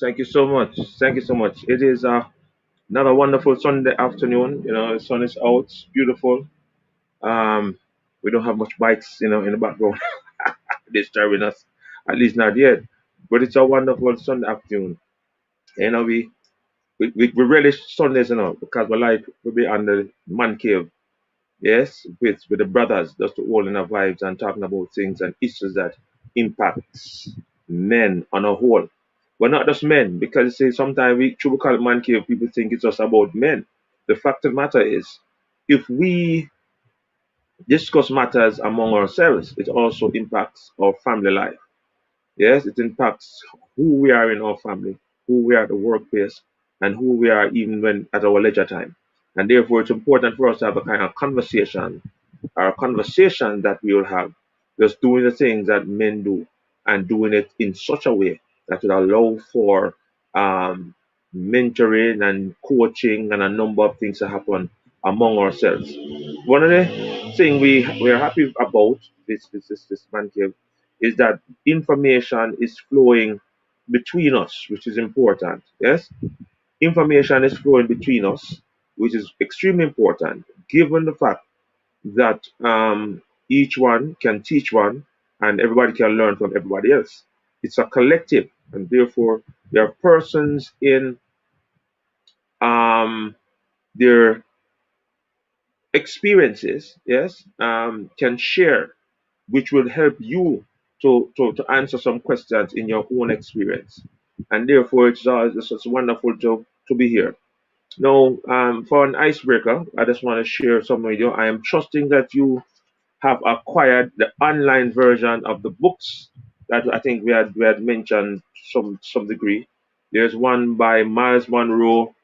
Thank you so much. Thank you so much. It is another wonderful Sunday afternoon. The sun is out. It's beautiful. Um, we don't have much bites, in the background disturbing us. At least not yet. But it's a wonderful Sunday afternoon. We relish Sundays, because we be on the man cave. Yes, with the brothers, just all in our vibes and talking about things and issues that impacts men on a whole. But not just men, because you see, sometimes we call it man cave, people think it's just about men. The fact of the matter is, if we discuss matters among ourselves, it also impacts our family life. Yes, it impacts who we are in our family, who we are at the workplace, and who we are even when at our leisure time. And therefore, it's important for us to have a kind of conversation or a conversation that we will have, just doing the things that men do and doing it in such a way that will allow for um, mentoring and coaching and a number of things that happen among ourselves. One of the things we're happy about this man cave is that information is flowing between us, which is important. Yes, information is flowing between us, which is extremely important, given the fact that each one can teach one and everybody can learn from everybody else. It's a collective, and therefore there are persons in their experiences, yes, can share, which will help you to answer some questions in your own experience. And therefore, it's wonderful to be here. Now, for an icebreaker, I just want to share some with you. I am trusting that you have acquired the online version of the books that I think we had mentioned some degree. There's one by Miles Monroe,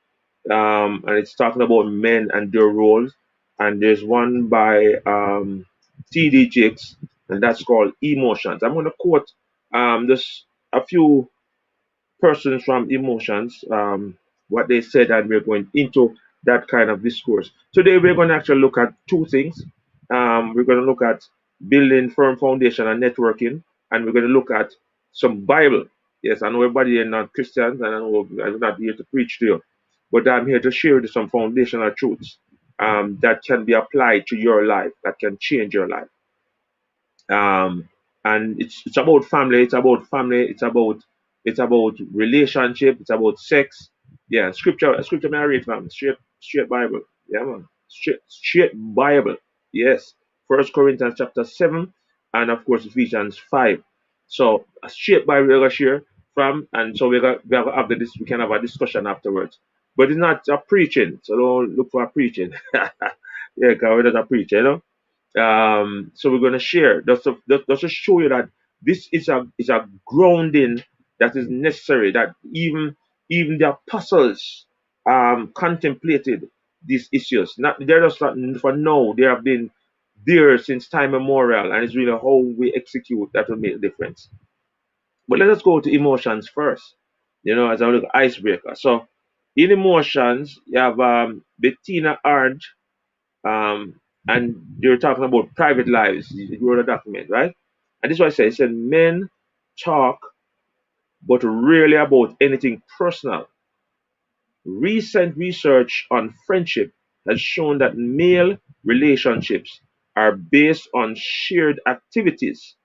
and it's talking about men and their roles. And there's one by T.D. Jakes, and that's called Emotions. I'm going to quote just a few persons from Emotions, what they said, and we're going into that kind of discourse. Today, we're going to actually look at two things. We're going to look at building firm foundation and networking, and we're going to look at some Bible. Yes, I know everybody are not Christians, and I know I'm not here to preach to you, but I'm here to share with you some foundational truths that can be applied to your life, that can change your life. um, and it's about family. It's about family. It's about relationship. It's about sex. Yeah, scripture may I read, man. Straight Bible. Yeah, man. Straight Bible. Yes. First Corinthians chapter 7, and of course Ephesians 5. So a straight Bible we're gonna share from, and so we're gonna have this. We can have a discussion afterwards. But it's not a preaching, so don't look for a preaching. Yeah, because we're not a preacher, so we're going to share just to show you that this is a grounding that is necessary, that even the apostles contemplated these issues. Not they're just not for now, they have been there since time immemorial, and it's really how we execute that will make a difference. But let us go to emotions first, as a little icebreaker. So in emotions you have Bettina Arndt, um, and you're talking about private lives. You wrote a document, right? And this is what I said. It said men talk, but rarely about anything personal. Recent research on friendship has shown that male relationships are based on shared activities.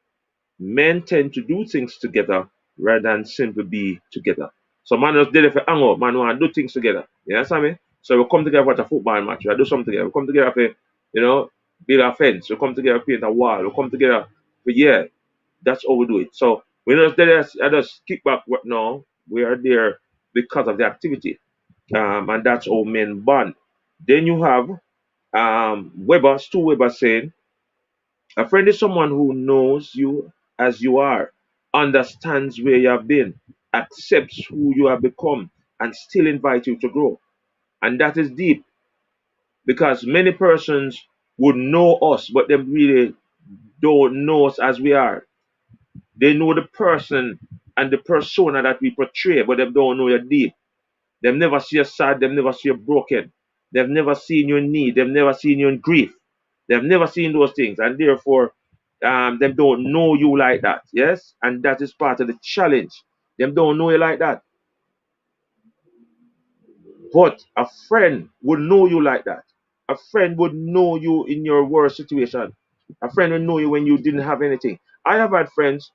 Men tend to do things together rather than simply be together. So man just did it for hang out, man want to do things together. You understand me? So we come together for a football match, we do something together. We come together for, build a fence. We come together paint a wall. We come together for, yeah, that's how we do it. So we just did it, I just kick back what now. We are there because of the activity. And that's how men bond. Then you have Stu Weber saying, a friend is someone who knows you as you are, understands where you have been, accepts who you have become, and still invite you to grow. And that is deep because many persons would know us, but they really don't know us as we are. They know the person and the persona that we portray, but they don't know you deep. They've never seen you sad, they've never seen you broken, they've never seen you in need, they've never seen you in grief. They've never seen those things, and therefore, they don't know you like that. Yes, and that is part of the challenge. They don't know you like that, but a friend would know you like that. A friend would know you in your worst situation. A friend would know you when you didn't have anything. I have had friends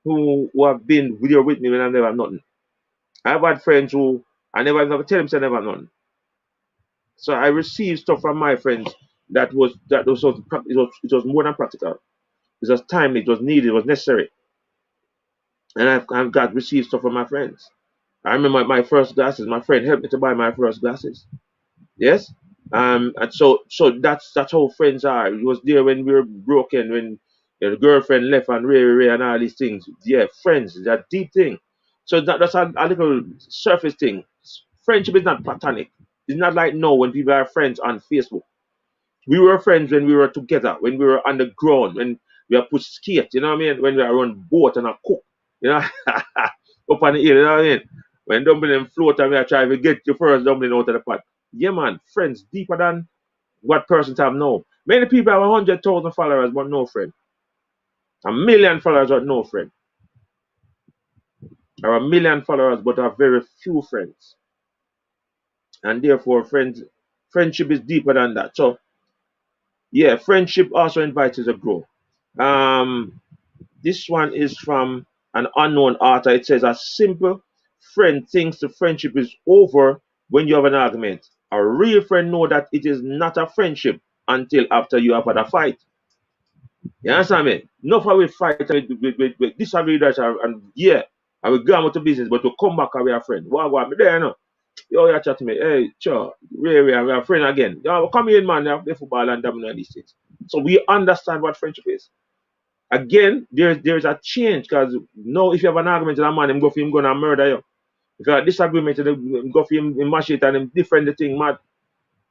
who have been here with me when I never have nothing. I have had friends who I never tell them say I never have nothing. So I received stuff from my friends it was more than practical. It was timely, it was needed, it was necessary. And I've got received stuff from my friends. I remember my first glasses. My friend helped me to buy my first glasses. Yes. And so that's how friends are. It was there when we were broken, when the girlfriend left and Ray and all these things. Yeah, friends, that deep thing. So that's a little surface thing. Friendship is not platonic. It's not like now when people are friends on Facebook. We were friends when we were together, when we were on the ground, when we are put skate, you know what I mean? When we are on boat and a cook, you know, up on the hill, you know what I mean? When dumpling float and we are trying to get your first dumpling out of the pot. Yeah, man, friends deeper than what persons have now. Many people have 100,000 followers but no friend. 1,000,000 followers but no friend. Or 1,000,000 followers but have very few friends. And therefore, friendship is deeper than that. So, yeah, friendship also invites you to grow. Um, this one is from an unknown author. It says, a simple friend thinks the friendship is over when you have an argument. A real friend know that it is not a friendship until after you have had a fight. You understand me? Enough of we fight with disagree that and yeah, and we go on with the business, but to come back and we are friend. What me there, you know? Yo, you chat to me, hey, sure, we are friend again. Yo, come in, man, you play football and dominate these things. So we understand what friendship is. Again, there's a change because now if you have an argument with a man, him go for him gonna murder you. If you have a disagreement, him go for him mash it and him different the thing mad.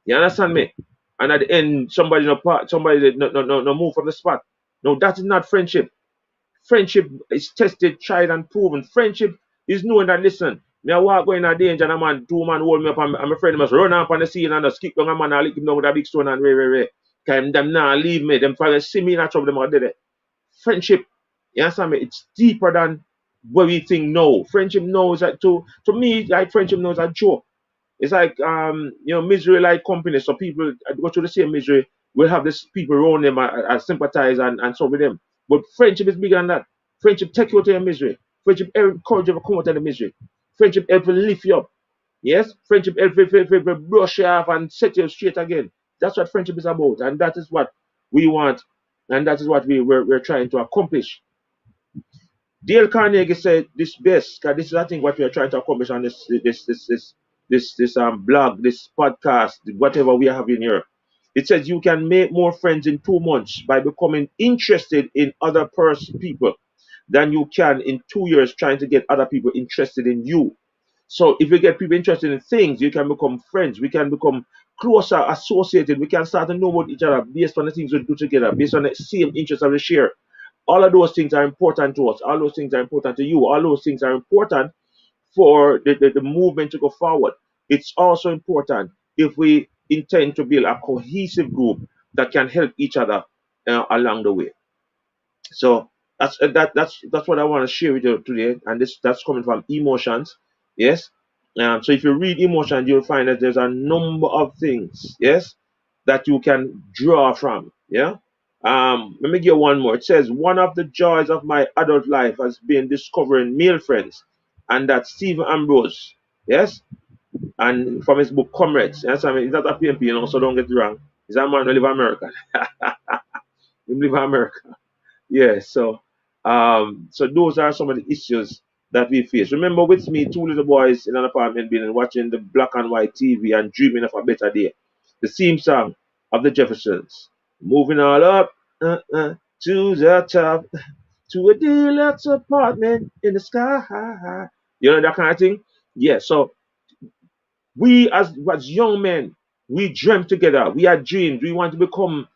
You understand me? And at the end, somebody no move from the spot. No, that is not friendship. Friendship is tested, tried, and proven. Friendship is knowing that listen, me I walk going in danger and a man, two man hold me up and my friend must run up on the scene and just kick down a man and lick him down with a big stone and way. Cause them now leave me. Them probably see me in a trouble, them out there. Friendship, you understand me? It's deeper than what we think now. Friendship knows that to me, like friendship knows a joke. It's like misery like company. So people go through the same misery. We'll have this people around them sympathize and so with them. But friendship is bigger than that. Friendship take you out of your misery. Friendship encourage you to come out of the misery. Friendship help you lift you up. Yes? Friendship help you brush you off and set you straight again. That's what friendship is about. And that is what we want. And that is what we're trying to accomplish. Dale Carnegie said this best, because this is I think what we are trying to accomplish on this blog, this podcast, whatever we are having here. It says you can make more friends in 2 months by becoming interested in other people than you can in 2 years trying to get other people interested in you. So if you get people interested in things, you can become friends. We can become closer associated. We can start to know about each other based on the things we do together, based on the same interests that we share. All of those things are important to us. All those things are important to you. All those things are important for the movement to go forward. It's also important if we intend to build a cohesive group that can help each other along the way. So that's what I want to share with you today, and that's coming from Emotions. Yes. So if you read Emotions, you'll find that there's a number of things. Yes, that you can draw from. Yeah. Let me give one more. It says one of the joys of my adult life has been discovering male friends, and that's Stephen Ambrose. Yes, and from his book Comrades. Yes, I mean, he's not a PMP, so don't get it wrong. He's a man who live in America. He live in America. Yeah, so those are some of the issues that we face. Remember with me, two little boys in an apartment building watching the black and white TV and dreaming of a better day. The theme song of the Jeffersons. Moving all up to the top, to a deluxe apartment in the sky. You know that kind of thing? Yeah, so we as young men, we dreamt together. We had dreams. We want to become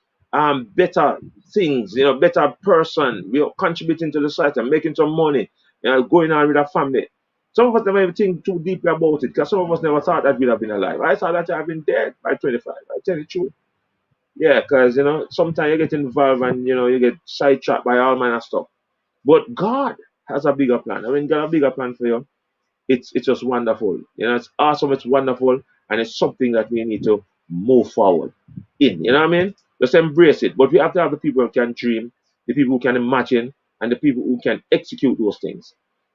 better things, better person. We are contributing to the society, making some money, going on with our family. Some of us never even think too deeply about it because some of us never thought that we'd have been alive. I thought that I'd been dead by 25. I tell you the truth. Yeah, because sometimes you get involved and you get sidetracked by all manner of stuff. But God has a bigger plan. I mean, God has a bigger plan for you. It's just wonderful. It's awesome, it's wonderful, and it's something that we need to move forward in. You know what I mean? Just embrace it. But we have to have the people who can dream, the people who can imagine, and the people who can execute those things.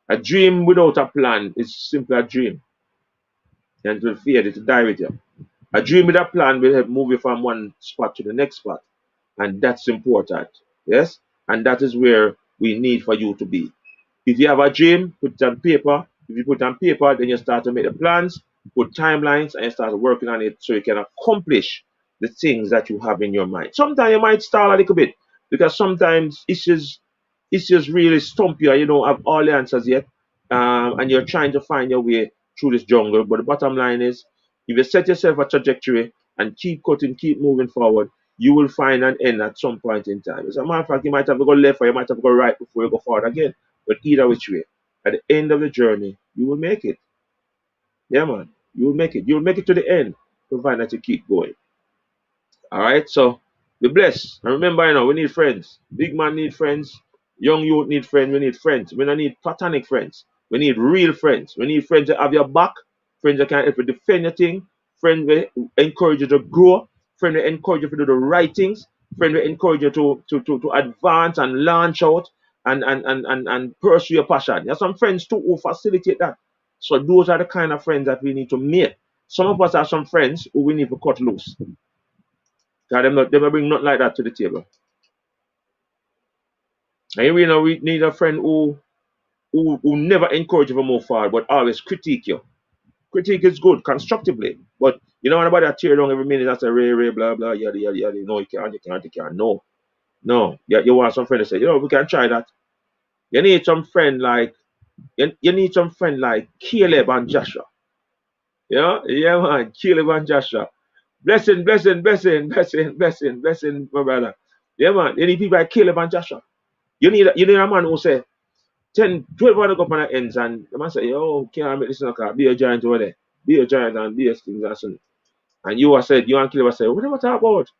A dream without a plan is simply a dream. And it will fade, it will die with you. A dream with a plan will help move you from one spot to the next spot. And that's important. Yes? And that is where we need for you to be. If you have a dream, put it on paper. If you put it on paper, then you start to make the plans, put timelines, and you start working on it so you can accomplish the things that you have in your mind. Sometimes you might stall a little bit because sometimes issues really stump you and you don't have all the answers yet. And you're trying to find your way through this jungle. But the bottom line is, if you set yourself a trajectory and keep cutting, keep moving forward, you will find an end at some point in time. As a matter of fact, you might have to go left or you might have to go right before you go forward again. But either which way, at the end of the journey, you will make it. Yeah, man. You'll make it. You'll make it to the end, provided that you keep going. All right, so be blessed. And remember, we need friends. Big man need friends. Young youth need friends. We need friends. We don't need platonic friends. We need real friends. We need friends that have your back. Friends that can help you defend your thing. Friends that encourage you to grow. Friends that encourage you to do the right things. Friends that encourage you to advance and launch out and pursue your passion. There's some friends too who facilitate that. So those are the kind of friends that we need to make. Some of us have some friends who we need to cut loose. God, they will bring nothing like that to the table. And we need a friend who never encourage you to move forward, but always critique you. Critique is good, constructively. But you know anybody that tear down every minute and say Ray, blah blah, yada yada yada. No, you can't. No. No. You want some friend to say, we can try that. You need some friend like you need some friend like Caleb and Joshua. Yeah man, Caleb and Joshua. Blessing, my brother. Yeah man, you need people like Caleb and Joshua. You need a man who say 10, 12 want to go up on the ends and the man say, yo, can't make this in a car. Be a giant over there. Be a giant and be a things and so. And you have said, you and Caleb say, what am I talking about?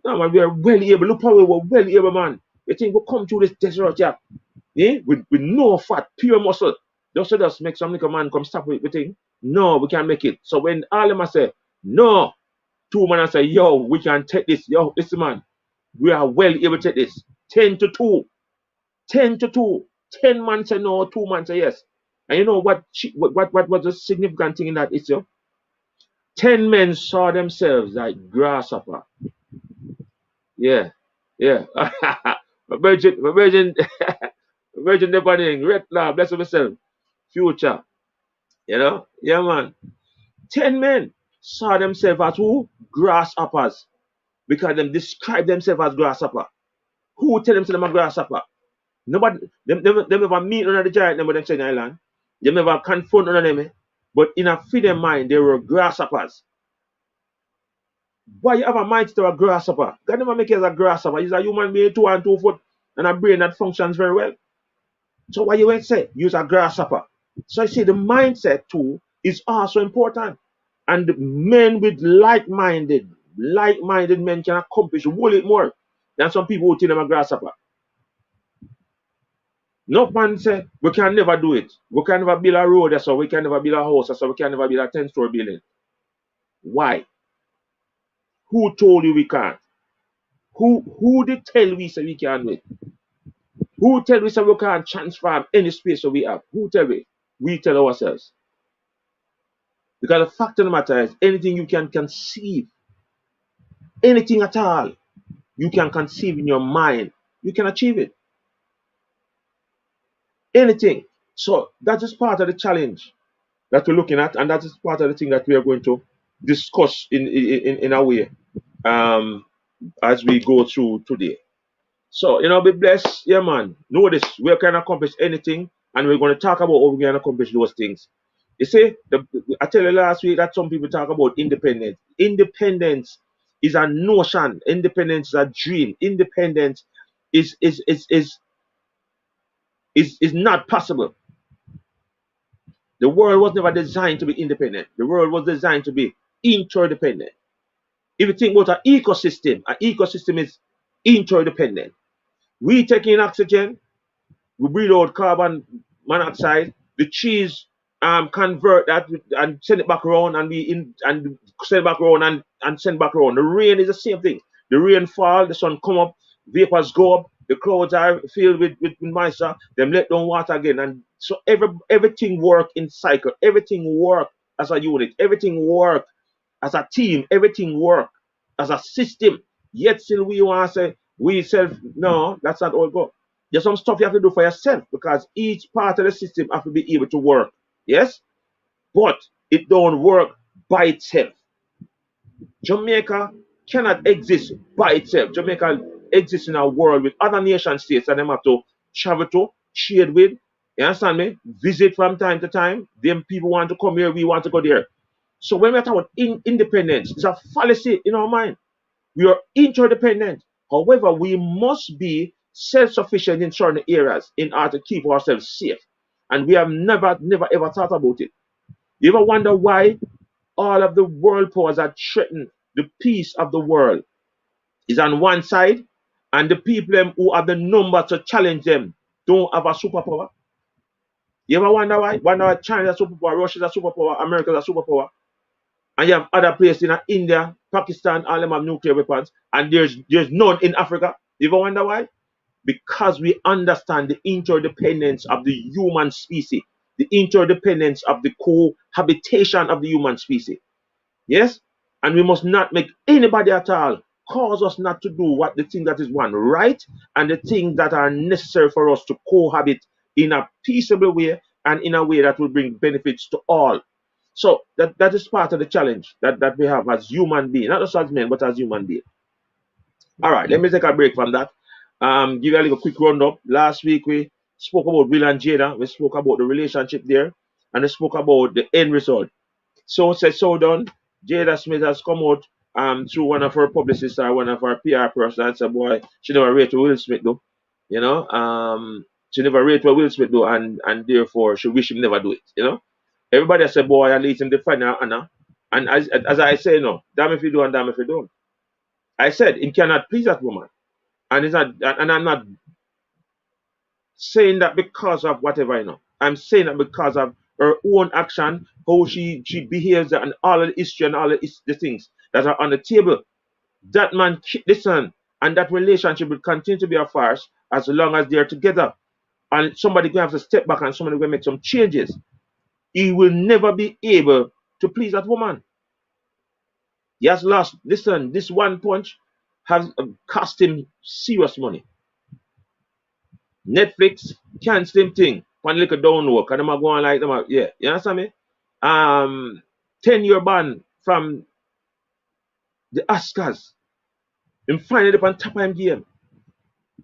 No man, we are well able. Look how we were well able, man. You think we'll come through this desert here, with no fat, pure muscle. Just make some little man come stop with the thing. No, we can't make it. So when all of them say, no, two men say, yo, we can take this. Yo, listen man, we are well able to take this. 10 to 2. 10 to 2. 10 man say no, 2 man say yes. And you know what was the significant thing in that issue? 10 men saw themselves like grasshopper. Yeah. Yeah. my virgin never name. Red lab, bless myself. Future. Yeah man. 10 men saw themselves as who? Grasshoppers. Because them describe themselves as grasshopper. Who tell them to them a grasshopper? Nobody, them never meet none of the giant them with them say in Island. They never confront none of them. But in a feed mind, they were grasshoppers. Why you have a mind to a grasshopper? God never make you as a grasshopper. He's a human being, 2 and 2 foot, and a brain that functions very well. So why you won't say use a grasshopper? So I say the mindset too is also important. And men with like-minded men can accomplish a whole lot more than some people who think them a grasshopper. No man say we can never do it. We can never build a road, so we can never build a house, so we can never build a 10-story building. Why? Who told you we can't? Who did tell we say we can do it? Who tell we say we can't transform any space that we have? Who tell we? We tell ourselves. Because the fact of the matter is anything you can conceive, anything at all, you can conceive in your mind, you can achieve it. Anything. So that is part of the challenge that we're looking at, and that is part of the thing that we are going to discuss in a way as we go through today. So, be blessed. Yeah, man. Know this. We can accomplish anything, and we're going to talk about how we can accomplish those things. You see, I tell you last week that some people talk about independence. Independence is a notion. Independence is a dream. Independence is not possible. The world was never designed to be independent. The world was designed to be interdependent. If you think about an ecosystem is interdependent. We take in oxygen, we breathe out carbon monoxide, the trees convert that and send it back around and send it back around and send back around. The rain is the same thing. The rain fall, the sun come up, vapors go up, the clouds are filled with moisture, them let down water again. And so everything work in cycle, everything work as a unit, everything work as a team, everything work as a system. Yet still we want to say we self, no, that's not all go. There's some stuff you have to do for yourself because each part of the system have to be able to work. Yes? But it don't work by itself. Jamaica cannot exist by itself. Jamaica exists in a world with other nation states and them have to travel to, trade with. You understand me? Visit from time to time. Them people want to come here, we want to go there. So when we talk about independence, it's a fallacy in our mind. We are interdependent. However, we must be self-sufficient in certain areas in order to keep ourselves safe. And we have never ever thought about it. You ever wonder why all of the world powers that threaten the peace of the world is on one side, and the people them who have the number to challenge them don't have a superpower? You ever wonder why? Wonder why China's a superpower, Russia's a superpower, America's a superpower, and you have other places in India, Pakistan, all them have nuclear weapons, and there's none in Africa. You ever wonder why? Because we understand the interdependence of the human species, the interdependence of the cohabitation of the human species. Yes? And we must not make anybody at all cause us not to do what the thing that is one right and the things that are necessary for us to cohabit in a peaceable way and in a way that will bring benefits to all. So that is part of the challenge that we have as human beings, not just as men, but as human beings. All right, let me take a break from that. Give you a little quick roundup. Last week we spoke about Will and Jada. We spoke about the relationship there, and we spoke about the end result. So said, so done. Jada Smith has come out through one of her publicists or one of her PR persons and said, boy, she never rate Will Smith though. You know, she never rate Will Smith though, and therefore she wish him never do it. You know, everybody said, boy, at least in the final honor. And as I say, no, damn if you do and damn if you don't. I said, he cannot please that woman. And it's not, and I'm not saying that because of whatever, you know. I'm saying that because of her own action, how she behaves, and all of the history and all of the things that are on the table. That man, listen, and that relationship will continue to be a farce as long as they're together. And somebody going to have to step back and somebody going to make some changes. He will never be able to please that woman. He has lost. Listen, this one punch has cost him serious money. Netflix cancel him thing. One little download. Cause them are going like them are, yeah. You understand me? 10-year ban from the Oscars. Him find it up on top of him game.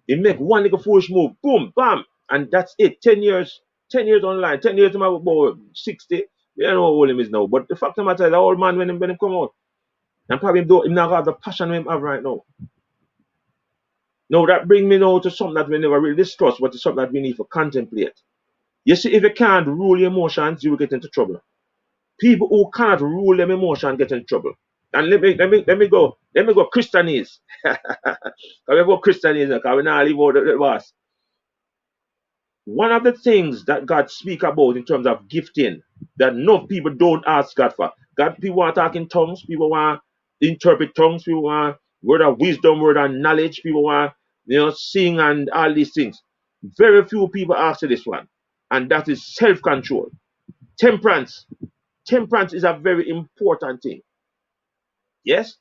He make one little foolish move. Boom, bam. And that's it. 10 years. 10 years online. 10 years him about 60. We don't know how old him is now. But the fact of the matter is the old man when him come out. And probably him not have the passion him have right now. Now that bring me now to something that we never really discussed, but it's something that we need to contemplate. You see, if you can't rule your emotions, you will get into trouble. People who cannot rule them emotions get in trouble. And let me go Christianese. Can we go Christianese? Because we not leave out the boss. One of the things that God speak about in terms of gifting that no people don't ask God for. God, people want to talk in tongues, people want to interpret tongues, people want word of wisdom, word of knowledge, people want sing and all these things. Very few people ask this one, and that is self-control. Temperance. Temperance is a very important thing. Yes?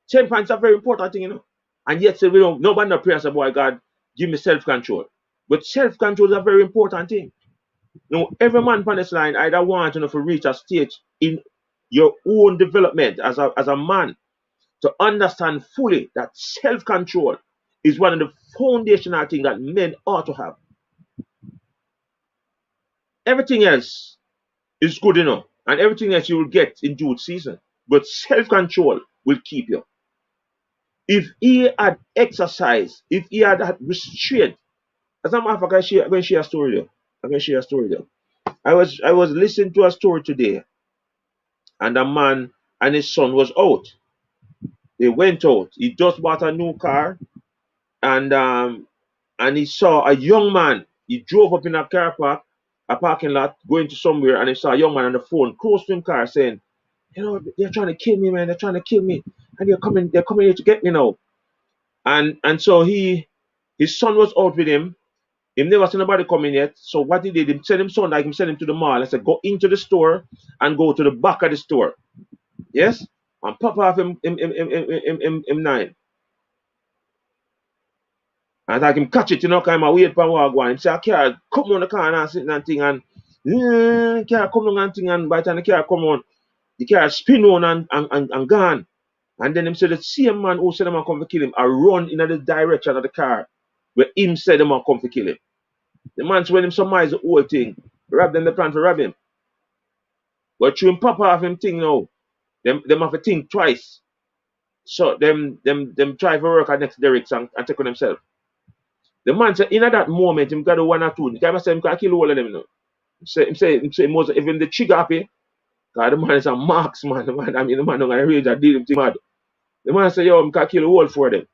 Temperance is a very important thing, you know. And yet, say, nobody no prayer say, boy, God, give me self-control. But self-control is a very important thing. Every man on this line either want to reach a stage in your own development as a man to understand fully that self-control is one of the foundational things that men ought to have. Everything else is good enough, and everything else you will get in due season. But self-control will keep you. If he had exercised, if he had restraint, as a matter of fact, I'm going to share a story there. I'm going to share a story there. I was listening to a story today, and a man and his son was out. They went out. He just bought a new car, and he saw a young man. He drove up in a car park, a parking lot, going to somewhere, and he saw a young man on the phone close to him car saying, they're trying to kill me, man. They're trying to kill me, and they're coming here to get me now. And so his son was out with him. He never seen nobody coming yet. So what he did, he sent him son like him sent him to the mall. I said, go into the store and go to the back of the store. Yes? And pop off him nine. And like him catch it, kind of wait for walk one. Him say, I can't come on the car and sit and thing and can't come on and thing, and by the time the car come on, the car spin on and gone. And then him said the same man who said him come to kill him, I run in the direction of the car where him said him come to kill him. The man when him surmise the whole thing, rob them the plan to rob him. But through him pop off him thing now, them have to think twice. So them try to work at next derricks and take on themselves. The man said in that moment him got one or two. The guy say him can kill all of them now. Him say most even the trigger happy. Because the man is a marksman. The man, I mean, the man don't gonna rage and deal with him mad. The man say, yo, I'm gonna kill the whole for them.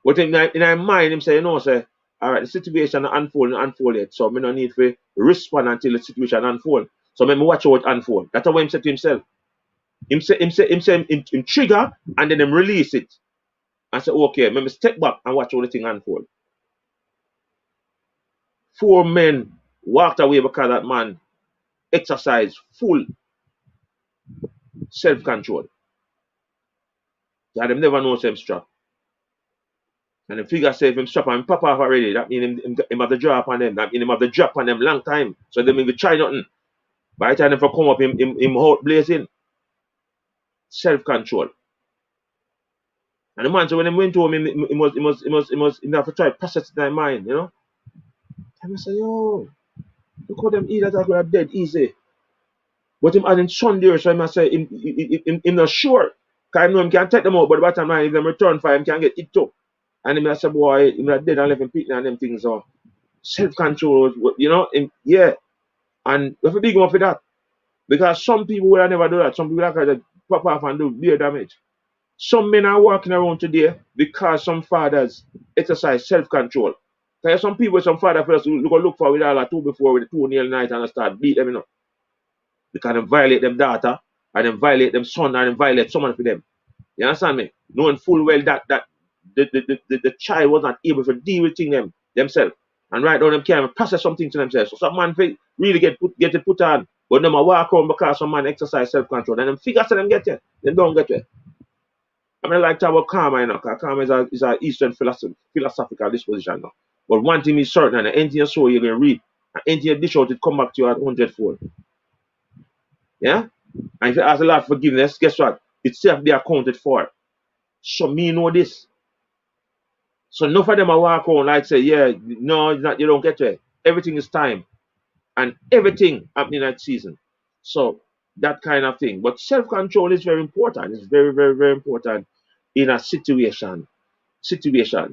But in our mind, him say, you know, say, all right, the situation unfold yet. So me no need to respond until the situation unfold. So me watch how it unfold. That's what him say to himself. Him trigger and then him release it. And say, okay, let me step back and watch how the thing unfold. 4 men walked away because that man exercised full self-control. And them never know him strap. And the figure say if him strap and pop off already, that means him have to drop on them. That means him have to drop on them long time. So they even try nothing. By the time they come up, him out blazing. Self-control. And the man, so when he went to him, he have to try to process it in his mind, you know? And I say, yo, look how them eat that are dead easy. But him adding son there, so I must say him not sure. Because I know him can take them out, but by the time if them return for him can get it too. And him I say, boy, him not dead and left him picking and them things so self-control, you know, yeah. And we have to big one for that. Because some people will never do that. Some people like pop off and do beer damage. Some men are walking around today because some fathers exercise self-control. Because some people, some fathers first look for with all that two before with the 2 nail night and start beat them, you know. Because they violate them daughter, and then violate them son, and then violate someone for them. You understand me? Knowing full well that the child was not able to deal with themselves. And right now them can't process something to themselves. So some man really get it put on. But them a walk around because some man exercise self-control. And them figure to them get it. They don't get it. I mean, like talk about karma, you know, because karma is a Eastern philosophical disposition now. But one thing is certain, and anything you sow, you're going to reap. And anything you dish out, it come back to you at 100-fold. Yeah? And if you ask a lot of forgiveness, guess what? It's self be accounted for. So me know this. So enough of them I walk around like say, yeah, no, not, you don't get to it. Everything is time. And everything happening at season. So that kind of thing. But self-control is very important. It's very, very, very important in a situations.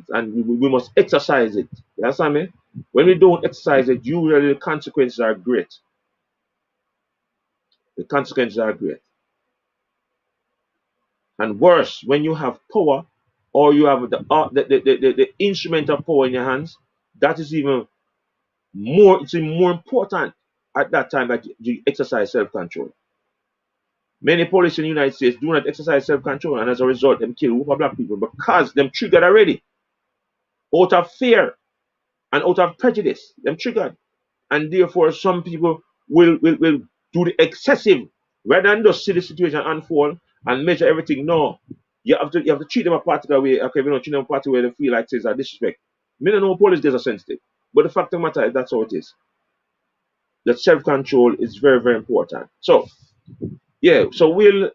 And we must exercise it. You understand me? When we don't exercise it, usually the consequences are great. The consequences are great. And worse, when you have power or you have the instrument of power in your hands, that is even more, it's even more important at that time that you exercise self-control. Many police in the United States do not exercise self-control, and as a result, them kill over black people because them triggered already. Out of fear and out of prejudice, them triggered. And therefore, some people will do the excessive rather than just see the situation unfold and measure everything. No, you have to treat them a particular way. Okay, we don't treat them a particular way, they feel like it's a disrespect. Me don't know police days are sensitive, but the fact of the matter is that's how it is. That self-control is very, very important. So yeah, so Will,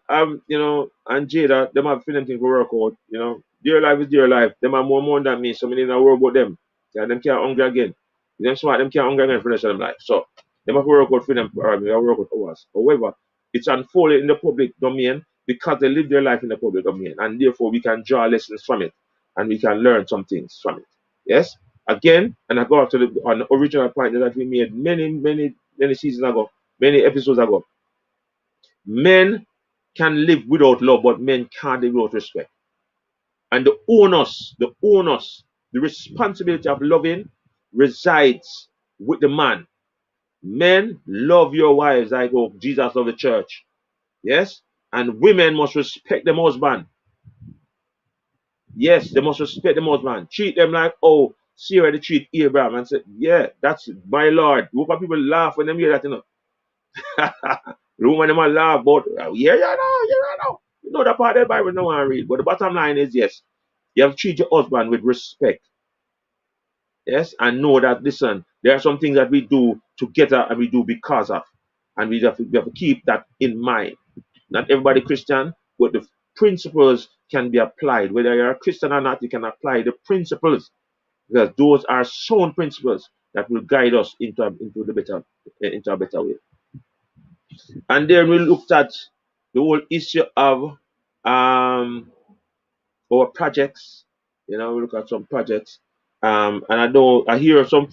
you know, and Jada, them have feeling thing to work out, you know. Their life is their life. Them are more than me, so me need to worry about them. Yeah, them can't hungry again. Them smart, them can't hungry again for the rest of them life. So them have to work out for them, or they have to work out for us. However, it's unfolded in the public domain because they live their life in the public domain, and therefore we can draw lessons from it, and we can learn some things from it. Yes. Again, and I go back to the original point that we made many seasons ago, many episodes ago. Men can live without love, but men can't live without respect. And the responsibility of loving resides with the man. Men, love your wives like Jesus of the church. Yes? And women must respect the husband. Yes, they must respect the husband. Treat them like, oh, Sarah, they treat Abraham. And say, yeah, that's my Lord. Why people laugh when they hear that, you know? The woman them a laugh about, yeah, you know. You know that part of the Bible no one read. But the bottom line is yes, you have to treat your husband with respect. Yes, and know that listen, there are some things that we do together and we do because of. And we have to keep that in mind. Not everybody Christian, but the principles can be applied. Whether you're a Christian or not, you can apply the principles. Because those are sound principles that will guide us into a better way. And then we looked at the whole issue of our projects. You know, we look at some projects. And I hear a few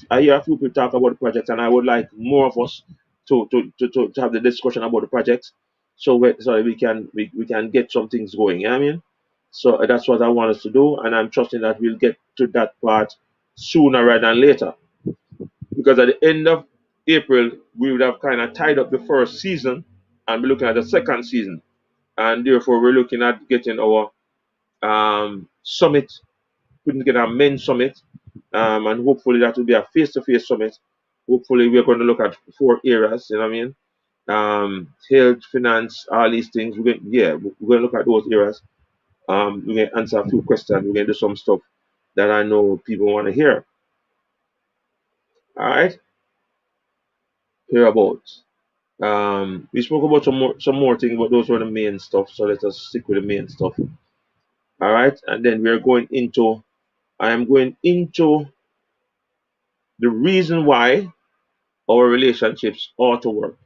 people talk about the projects, and I would like more of us to have the discussion about the project, so that we can get some things going. You know what I mean? So that's what I want us to do, and I'm trusting that we'll get to that part sooner rather than later. Because at the end of April, we would have kind of tied up the first season and be looking at the second season, and therefore we're looking at getting our summit, putting together a men's summit, and hopefully that will be a face-to-face summit. Hopefully we're going to look at 4 areas. You know what I mean? Health, finance, all these things. We're going to look at those areas. We're going to answer a few questions. We're going to do some stuff that I know people want to hear. All right, hear about. We spoke about some more things, but those were the main stuff. So let us stick with the main stuff. All right, and then we're going into. I am going into the reason why our relationships ought to work.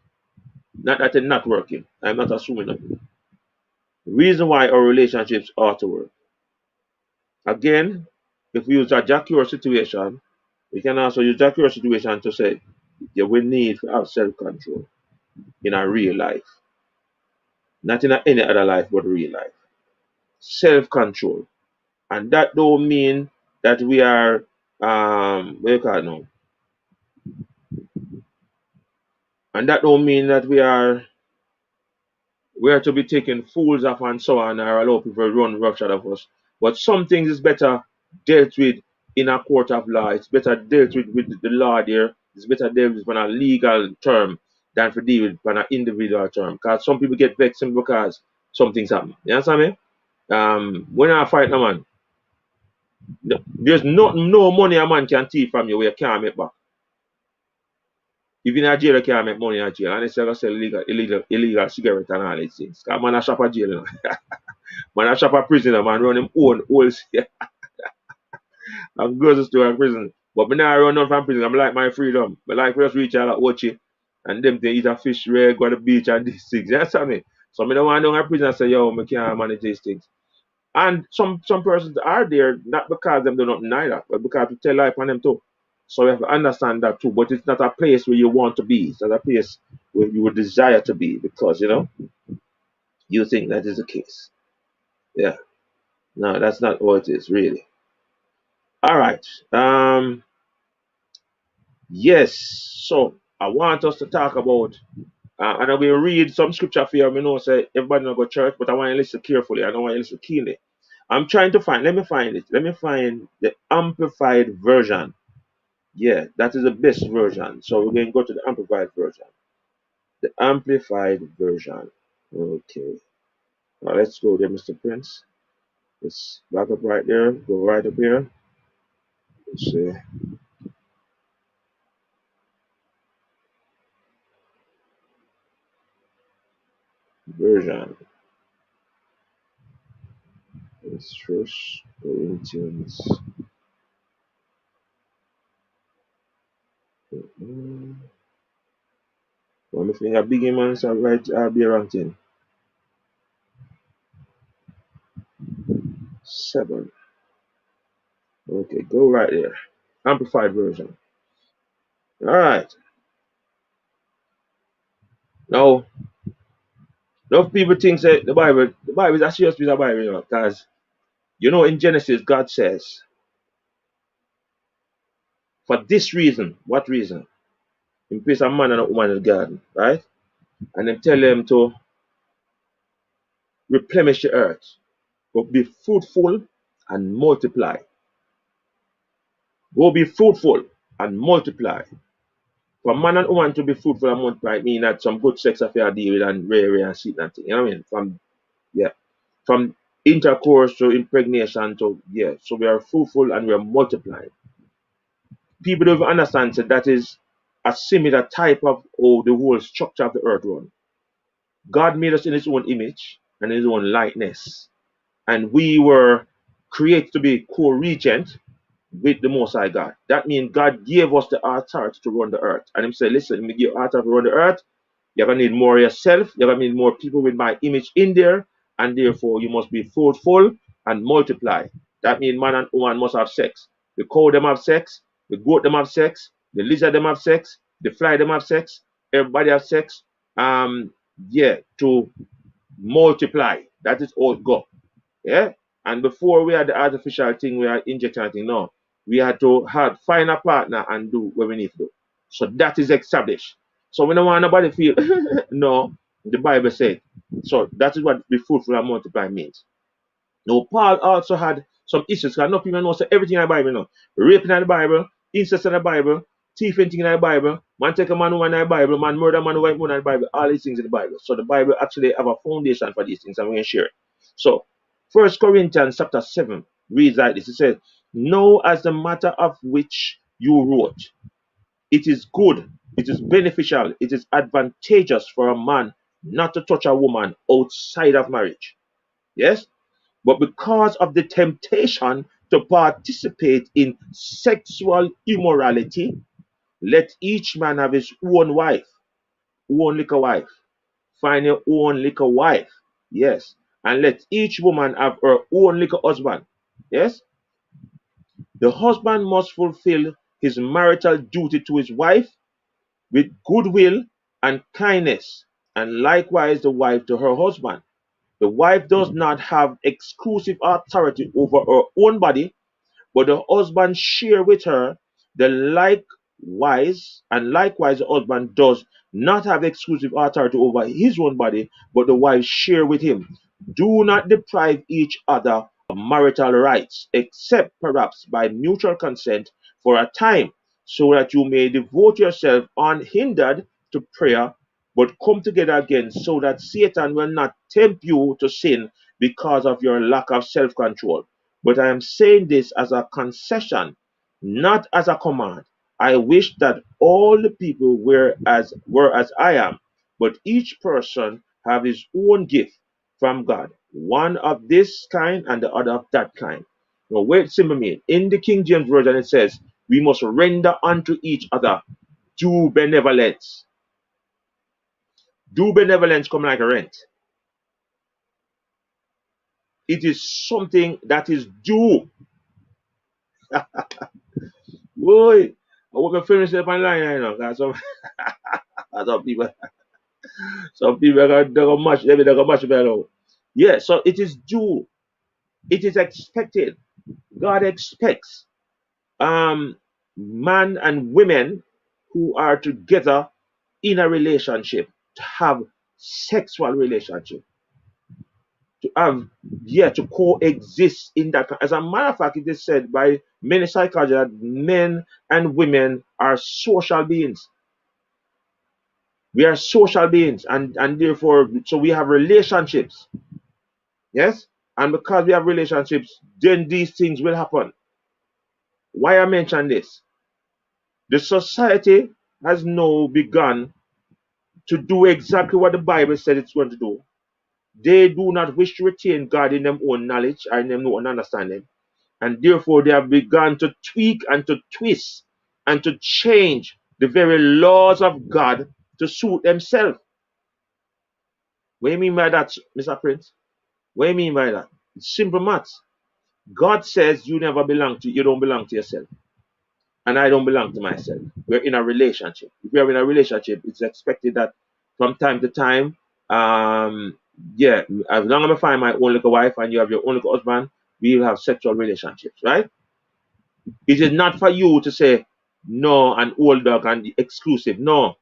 Not that they're not working. I'm not assuming that. The reason why our relationships ought to work. Again, if we use a Jackie situation, we can also use Jackie situation to say, yeah, we need to have self-control in our real life. Not in any other life, but real life. Self-control. And that don't mean that we are, what do you call it now? And that don't mean that we are to be taking fools off and so on, or allow people to run roughshod of us. But some things is better dealt with in a court of law. It's better dealt with the law there. It's better dealt with on a legal term than for deal with on an individual term. Because some people get vexed because some things happen. You understand me? When I fight a man, there's no money a man can take from you where you can't make back. Even in jail, you can't make money in jail. And they say sell illegal cigarette and all these things. Because man a shop at jail, you know. Man a shop at prison, man run him own wholesale and grocery store and prison. But me now run out from prison. I'm like my freedom. But like we just reach out at Ochi and them they eat a fish ray, go to the beach and these things. You understand me? So me don't want to go to prison and say, yo, me can't manage these things. And some persons are there not because them do not neither, but because to tell life on them too. So you have to understand that too. But it's not a place where you want to be. It's not a place where you would desire to be because you think that is the case. Yeah. No, that's not what it is really. All right. Yes. So I want us to talk about and I will read some scripture for you. I know say everybody not go to church, but I want you to listen carefully. I don't want you to listen keenly. I'm trying to find, let me find it. Let me find the amplified version. Yeah, that is the best version. So we're going to go to the amplified version. The amplified version. Okay. Now let's go there, Mr. Prince. Let's back up right there. Go right up here. Let's see. Version. It's First Corinthians. One of the big man, so right, I'll be around 10. 7. Okay, go right there. Amplified version. All right. Now, a lot of people think that the Bible is a serious piece of Bible, because in Genesis, God says, for this reason, what reason? In place a man and a woman in the garden, right? And then tell them to replenish the earth, but be fruitful and multiply. Go be fruitful and multiply. For man and woman to be fruitful and multiply, it means that some good sex affair deal with and rare and sweet and thing. You know what I mean? From intercourse to impregnation to so we are fruitful and we are multiplying. People don't even understand that is a similar type of the whole structure of the earth run. God made us in his own image and his own likeness. And we were created to be co-regent with the Most High God. That means God gave us the authority to run the earth. And he said, listen, let me give you authority to run the earth. You're going to need more yourself. You're going to need more people with my image in there. And therefore, you must be fruitful and multiply. That means man and woman must have sex. The cow them have sex. The goat them have sex. The lizard them have sex. The fly them have sex. everybody have sex, yeah, to multiply. That is all go. Yeah. And before we had the artificial thing, we had injection thing. No, we had to have find a partner and do what we need to do. So that is established. So we don't want nobody feel no, the Bible said. So that is what be fruitful and multiply means. Now, Paul also had some issues because not people know so everything in the Bible now. Raping in the Bible, incest in the Bible, thieving thing in the Bible, man take a man woman in the Bible, man murder man wife woman in the Bible, all these things in the Bible. So the Bible actually have a foundation for these things and we're going to share it. So, First Corinthians chapter 7 reads like this. It says, know as the matter of which you wrote, it is good, it is beneficial, it is advantageous for a man not to touch a woman outside of marriage. Yes? But because of the temptation to participate in sexual immorality, let each man have his own wife, own little wife. Find your own little wife. Yes. And let each woman have her own little husband. Yes. The husband must fulfill his marital duty to his wife with goodwill and kindness, and likewise the wife to her husband. The wife does not have exclusive authority over her own body, but the husband share with her the likewise, and likewise the husband does not have exclusive authority over his own body, but the wife share with him. Do not deprive each other of marital rights, except perhaps by mutual consent for a time, so that you may devote yourself unhindered to prayer, but come together again, so that Satan will not tempt you to sin because of your lack of self control. But I am saying this as a concession, not as a command. I wish that all the people were as I am, but each person have his own gift from God, one of this kind and the other of that kind. Now, where it simply mean in the King James Version it says, we must render unto each other due benevolence. Due benevolence come like a rent. It is something that is due. Boy, I want to finish up online right now. Cause some people, some people are much, they got much better. Yeah, so it is due. It is expected. God expects man and women who are together in a relationship to have sexual relationship, to have, yeah, to coexist in that. As a matter of fact, it is said by many psychologists that men and women are social beings. We are social beings, and therefore, so we have relationships. Yes? And because we have relationships, then these things will happen. Why I mention this? The society has now begun to do exactly what the Bible said it's going to do. They do not wish to retain God in their own knowledge and in their own understanding. And therefore, they have begun to tweak and to twist and to change the very laws of God to suit themselves. What do you mean by that, Mr. Prince? What do you mean by that? It's simple maths. God says you don't belong to yourself. And I don't belong to myself. We're in a relationship. If we are in a relationship, it's expected that from time to time, yeah, as long as I find my own little wife and you have your own little husband, we will have sexual relationships, right? It is not for you to say no and old dog and the exclusive. No.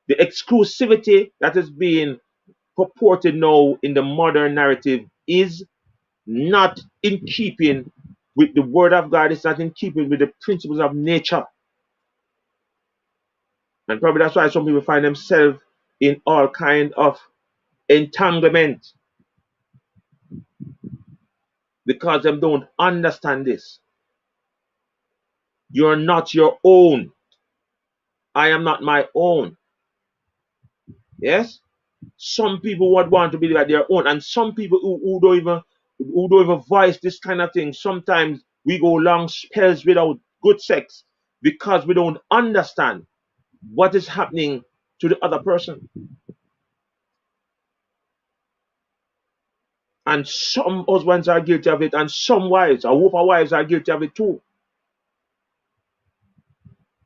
The exclusivity that is being purported now in the modern narrative is not in keeping with the word of God. It's not in keeping with the principles of nature. And probably that's why some people find themselves in all kind of entanglement because they don't understand this. You're not your own. I am not my own. Yes? Some people would want to be like their own, and some people who don't even voice this kind of thing. Sometimes we go long spells without good sex because we don't understand what is happening to the other person. And some husbands are guilty of it, and some wives, a whoop of wives are guilty of it too.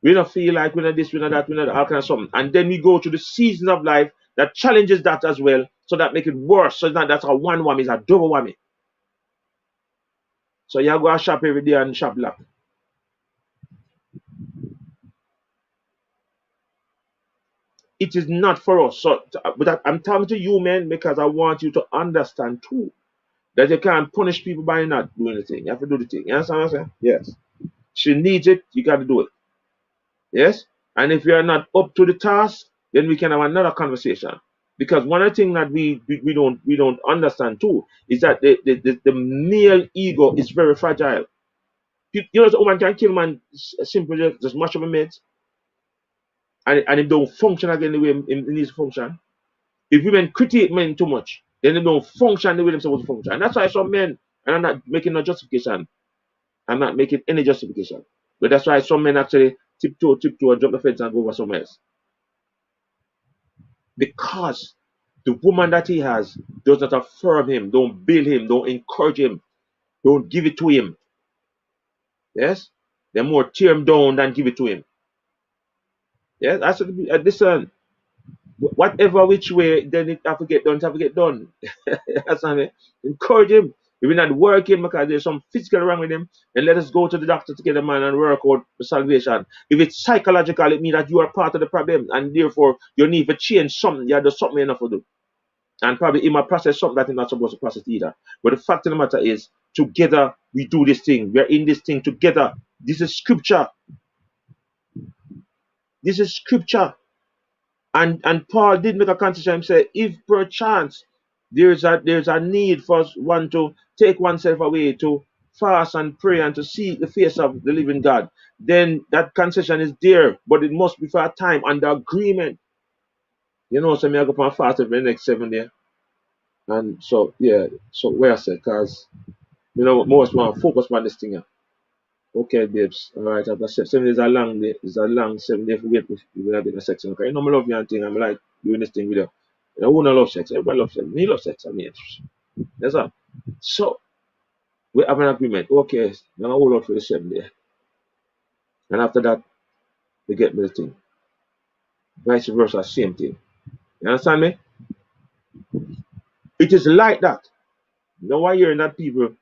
We don't feel like we're not this, we're not that, we're not all kind of something. And then we go through the season of life that challenges that as well, so that make it worse. So that's a one whammy, it's a double whammy. So you go and shop every day and shop black. It is not for us. So, but I'm talking to you, man, because I want you to understand too that you can't punish people by not doing the thing. You have to do the thing. You understand what I'm saying? Yes. She needs it, you got to do it. Yes. And if you are not up to the task, then we can have another conversation. Because one of the things that we don't understand too is that the male ego is very fragile. You know, a woman can kill man simply just much of a mate, and it don't function again the way it needs to function. If women critique men too much, then they don't function the way they're supposed to function. And that's why some men, and I'm not making no justification, I'm not making any justification, but that's why some men actually tiptoe, jump the fence and go over somewhere else. Because the woman that he has does not affirm him, don't build him, don't encourage him, don't give it to him. Yes? They're more tear him down than give it to him. Yes? I said, listen, whatever which way, then it have to get done, it have to get done. That's what I mean. Encourage him. If we're not working because there's some physical wrong with him, then let us go to the doctor together, man, and work out the salvation. If it's psychological, it means that you are part of the problem, and therefore you need to change something. You have to do something enough to do. And probably he might process something that he's not supposed to process either. But the fact of the matter is, together we do this thing. We're in this thing together. This is scripture. This is scripture. And Paul did make a concession and say, if perchance there's a need for one to take oneself away to fast and pray and to see the face of the living God, then that concession is there, but it must be for a time under agreement. You know, so me I go on fast for the next 7 days. And so yeah, so where I say, cause you know most want to focus on this thing. Yeah. Okay, babes. All right, after 7 days a long day. It's a long 7 days for wait. We will have been a sex. Okay, you know, I love you and thing. I'm like doing this thing with you. You know, who not love sex? Everybody loves sex. Me love sex. I mean, that's all. So we have an agreement. Okay, now I hold out for the 7 day, and after that we get the thing. Vice versa, same thing. You understand me? It is like that. You know why you're not people.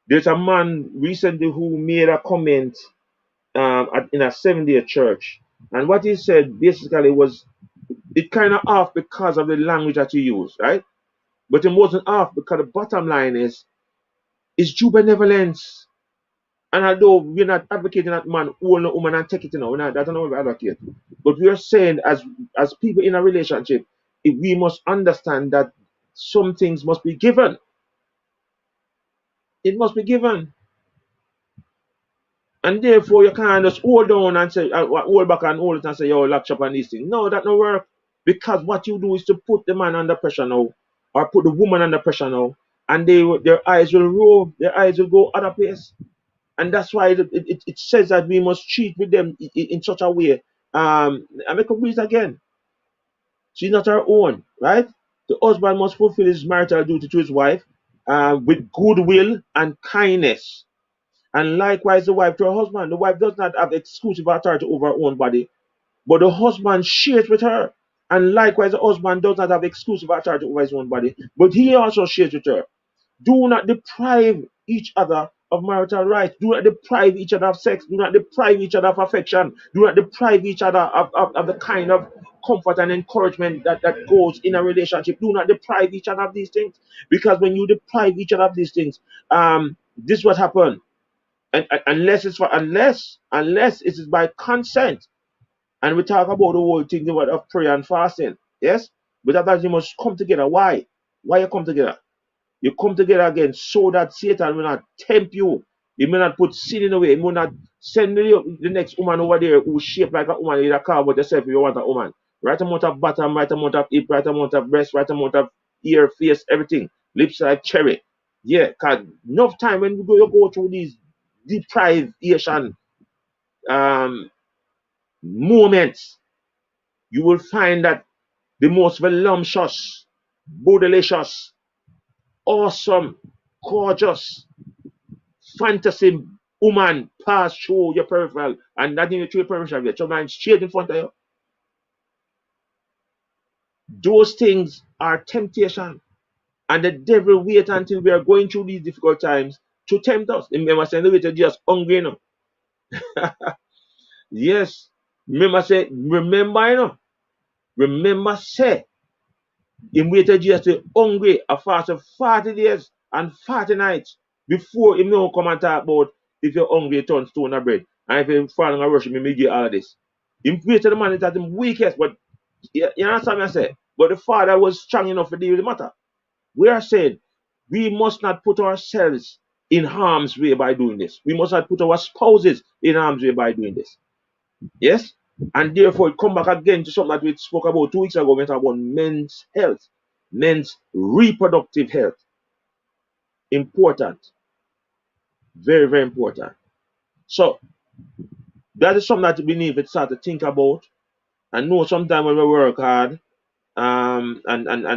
There's a man recently who made a comment in a 7 day church, and what he said basically was it kind of off because of the language that you use, right? But it wasn't off because the bottom line is true benevolence. And although we're not advocating that man own a woman and take it, you know, we're not, that's not what we advocate. But we are saying as people in a relationship, we must understand that some things must be given. It must be given. And therefore you can't just hold on and say hold back and hold it and say, yo, lock up on these things. No, that no work. Because what you do is to put the man under pressure now, or put the woman under pressure now, and their eyes will roll, their eyes will go other place. And that's why it says that we must treat with them in such a way. I make a read again. She's not her own, right? The husband must fulfill his marital duty to his wife with goodwill and kindness. And likewise, the wife to her husband. The wife does not have exclusive authority over her own body, but the husband shares with her. And likewise, the husband does not have exclusive authority over his own body, but he also shares with her. Do not deprive each other of marital rights. Do not deprive each other of sex. Do not deprive each other of affection. Do not deprive each other of the kind of comfort and encouragement that goes in a relationship. Do not deprive each other of these things. Because when you deprive each other of these things, this is what happens. And unless it is by consent, and we talk about the whole thing of prayer and fasting, yes, but that you must come together. Why you come together? You come together again so that Satan will not tempt you. He may not put sin in the way. He will not send the next woman over there who shaped like a woman. You call about yourself if you want a woman. Right amount of bottom, right amount of hip, right amount of breast, right amount of ear, face, everything. Lips like cherry. Yeah, cause enough time when you go through these deprivation um, moments, you will find that the most voluptuous, bodilicious, awesome, gorgeous, fantasy woman pass through your peripheral and not even through your peripheral, your man straight in front of you. Those things are temptation. And the devil wait until we are going through these difficult times to tempt us. Remember saying the way to just hungry, you know. Yes. Remember, you know. Remember say him waited just to hungry a fast of 40 days and 40 nights before him now come and talk about if you're hungry, turn stone or bread. And if you're falling and worship me, me give all of this. Him waited the man is at him weakest, but you understand what I say? But the father was strong enough to deal with the matter. We are saying we must not put ourselves in harm's way by doing this. We must not put our spouses in harm's way by doing this. Yes? And therefore, come back again to something that we spoke about 2 weeks ago. We talked about men's health, men's reproductive health. Important. Very, very important. So, that is something that we need to start to think about. I know sometimes when we work hard, and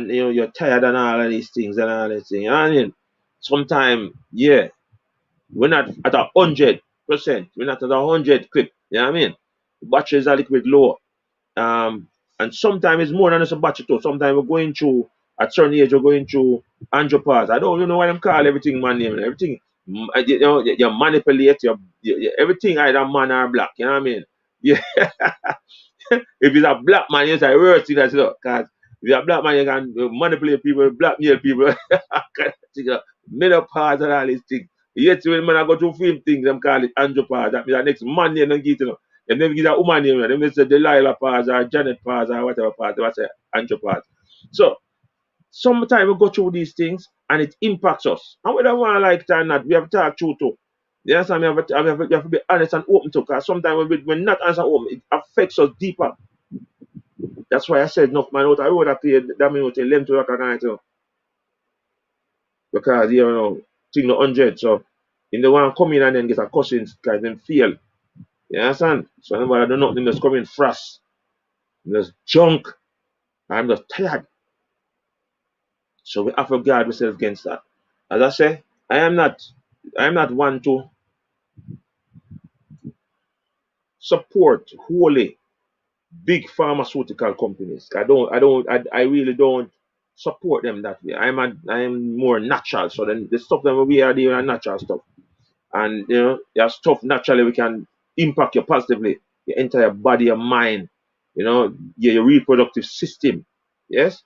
you know, you're tired and all of these things and all these things. You know what I mean? Sometimes, yeah, we're not at 100%. We're not at 100 clip. You know what I mean? The battery is a little bit low. And sometimes it's more than just a battery too. Sometimes we're going through at certain age we're going through andropause. I don't know what I'm call everything man name. Everything you know you manipulate your everything either man or black. You know what I mean? Yeah. If it's a black man, it's a worse thing as well. Because if you're a black man, you can manipulate people, blackmail people, menopause and all these things. Yet when man I go to film things, them call it andropause. That means the next man they don't get you know. They never give a woman name. They say Delilah pause or Janet pause or whatever pause. They say andropause. So sometimes we go through these things and it impacts us. And we don't want to like it or not, we have to talk true too. You understand? We have to be honest and open to because sometimes we're not honest and open, it affects us deeper. That's why I said enough man out. I would have paid that minute to them to recognize you. Because you know, thing no 100. So if they want to come in and then get a cussing because them feel. You understand? So nobody do nothing, just come in frost. Just junk. I'm just tired. So we have to guard ourselves against that. As I say, I am not one to support wholly big pharmaceutical companies. I really don't support them that way. I'm more natural. So then the stuff that we are doing are natural stuff. And you know, your stuff naturally we can impact you positively, your entire body, your mind, you know, your reproductive system. Yes?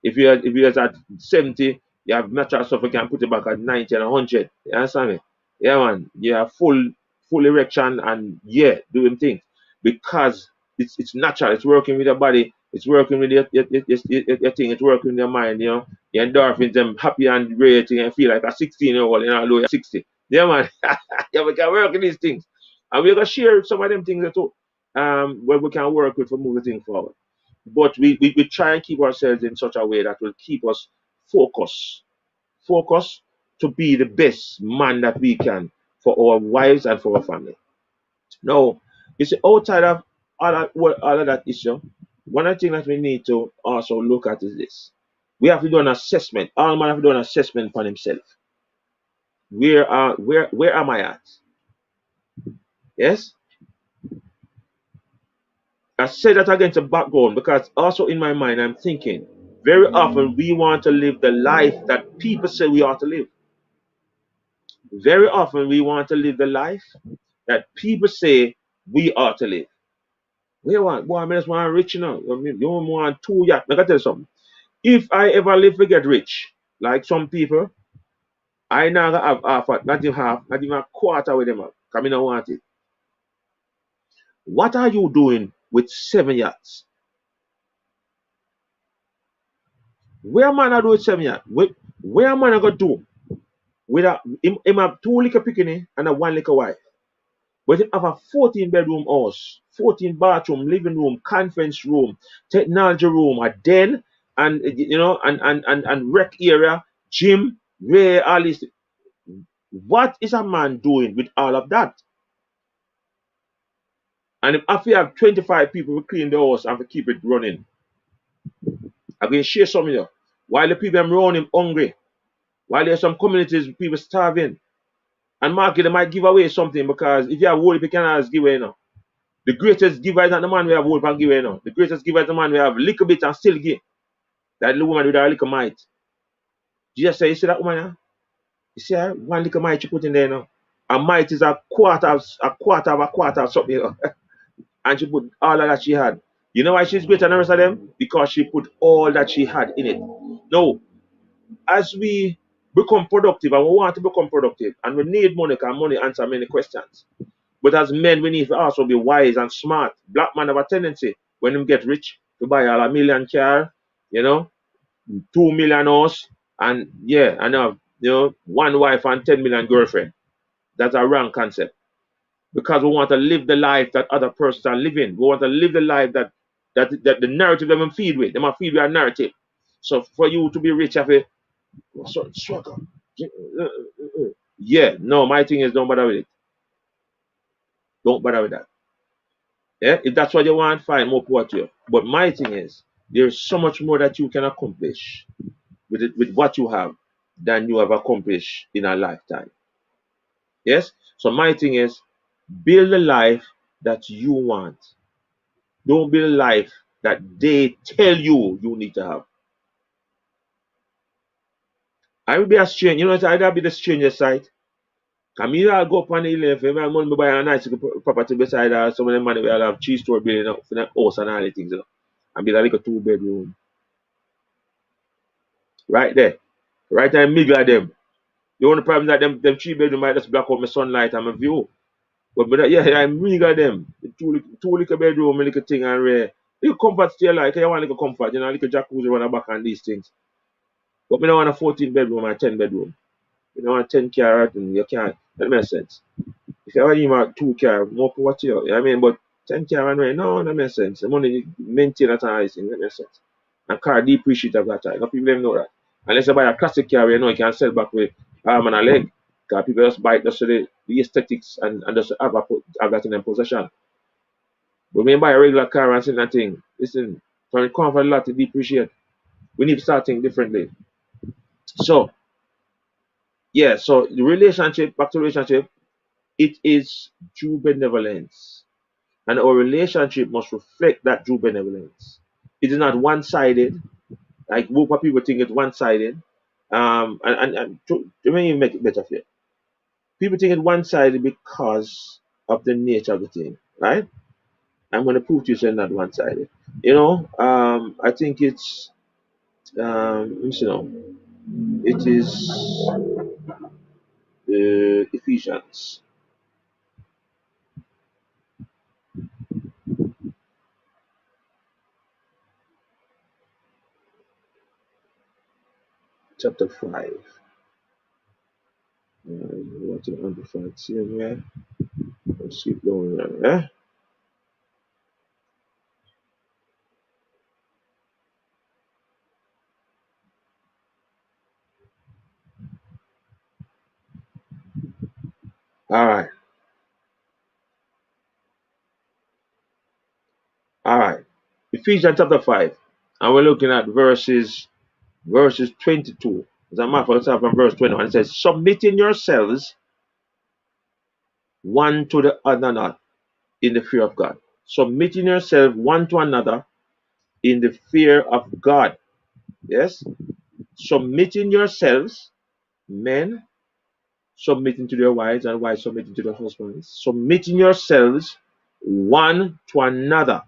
If you're at 70, you have natural stuff you can put it back at 90 and 100. You understand me? Yeah, man. You have full erection and yeah, doing things because it's natural. It's working with your body. It's working with your thing. It's working with your mind. You know, your endorphins, them happy and great. And feel like a 16-year-old. You know, although you're 60. Yeah, man. Yeah, we can work with these things, and we're gonna share some of them things too. Where we can work with for moving things forward. But we try and keep ourselves in such a way that will keep us focused. Focus to be the best man that we can for our wives and for our family. Now, you see, outside of all of that issue, one of the things that we need to also look at is this. We have to do an assessment. All man have to do an assessment for himself. Where am I at? Yes? I say that against the background because also in my mind I'm thinking very often we want to live the life that people say we ought to live. Very often we want to live the life that people say we ought to live. We want, boy, I just want rich, you know. I mean, you don't want two yacht. I can tell you something. If I ever live to get rich, like some people, I now have half, not even a quarter with them. Come in and want it. What are you doing with 7 yachts? Where man I do with 7 yachts? Where man I go do? With him have two little picking and a one little wife. But it have a 14-bedroom house, 14 bathroom, living room, conference room, technology room, a den, and you know, and rec area, gym, where all this. What is a man doing with all of that? And if you have 25 people who clean the house and to keep it running, I'm going to share some of you. While the people around him hungry, while there's some communities people starving, And market, they might give away something because if you have whole, you cannot give away now. The greatest giver is not the man we have whole and give away now. The greatest giver is the man we have little bit and still give. That little woman with her little might. Jesus said, you see that woman now? You see her? One little might she put in there now. A might is a quarter of something, you know. And she put all of that she had. You know why she's greater than the rest of them? Because she put all that she had in it. No, as we become productive and we want to become productive and we need money because money answers many questions. But as men, we need to also be wise and smart. Black man have a tendency when them get rich to buy all a million car, you know, 2 million house, and yeah, and have one wife and 10 million girlfriend. That's a wrong concept. Because we want to live the life that other persons are living. We want to live the life that the narrative them feed with. Them a feed with a narrative. So for you to be rich, have a struggle. Yeah, no, my thing is don't bother with it. Don't bother with that. Yeah, if that's what you want, fine, more power to you. But my thing is, there's so much more that you can accomplish with it, with what you have than you have accomplished in a lifetime. Yes. So my thing is, build a life that you want. Don't build a life that they tell you need to have. I will be a stranger. You know, I'd be the stranger side. I mean, I'll go up on the 11th. I'm going to buy a nice property beside some of the money will have cheese store building up for the house and all the things. You know, and build like a 2 bedroom. Right there. Right there in the middle of them. The only problem is that them 3 bedroom might just block out my sunlight and my view. But yeah, I'm mega them. The two little bedroom, a little thing and rare. You comfort still like you want a little comfort, you know, a little jacuzzi on the back and these things. But me don't want a 14 bedroom or 10 bedroom. You don't want 10 car and you can't. That makes sense. If you want a 2 car, more for what you know what I mean? But 10 car and right, no, that makes sense. The money you maintain at all these things, that makes sense. And car depreciate at that time. No people even know that. Unless you buy a classic car, you know you can sell back with arm and a leg. Because people just buy it just so the aesthetics and just have that in their possession. But when you buy a regular car and say that thing, listen, for it come for a lot to depreciate. We need to start thinking differently. So, yeah, so the relationship, back to relationship, it is true benevolence. And our relationship must reflect that true benevolence. It is not one sided, like what people think it's one sided. And to me, make it better for you. People think it's one sided because of the nature of the thing, right? I'm going to prove to you it's not one sided. I think it's, it is Ephesians chapter 5. What to amplify? See here? Let's keep going there. All right. All right. Ephesians chapter 5. And we're looking at verses 22. As a matter of fact, let's start from verse 21. It says, submitting yourselves one to the other not in the fear of God. Submitting yourself one to another in the fear of God. Yes? Submitting yourselves, men submitting to their wives and wives submitting to their husbands. Submitting yourselves one to another.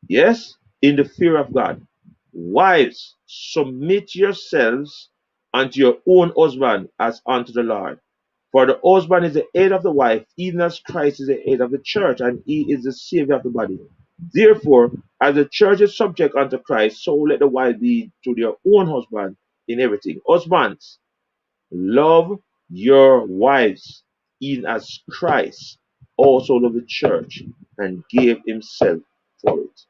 Yes? In the fear of God. Wives, submit yourselves unto your own husband as unto the Lord. For the husband is the head of the wife, even as Christ is the head of the church, and he is the Savior of the body. Therefore, as the church is subject unto Christ, so let the wife be to their own husband in everything. Husbands, love your wives, even as Christ also loved the church and gave himself for it,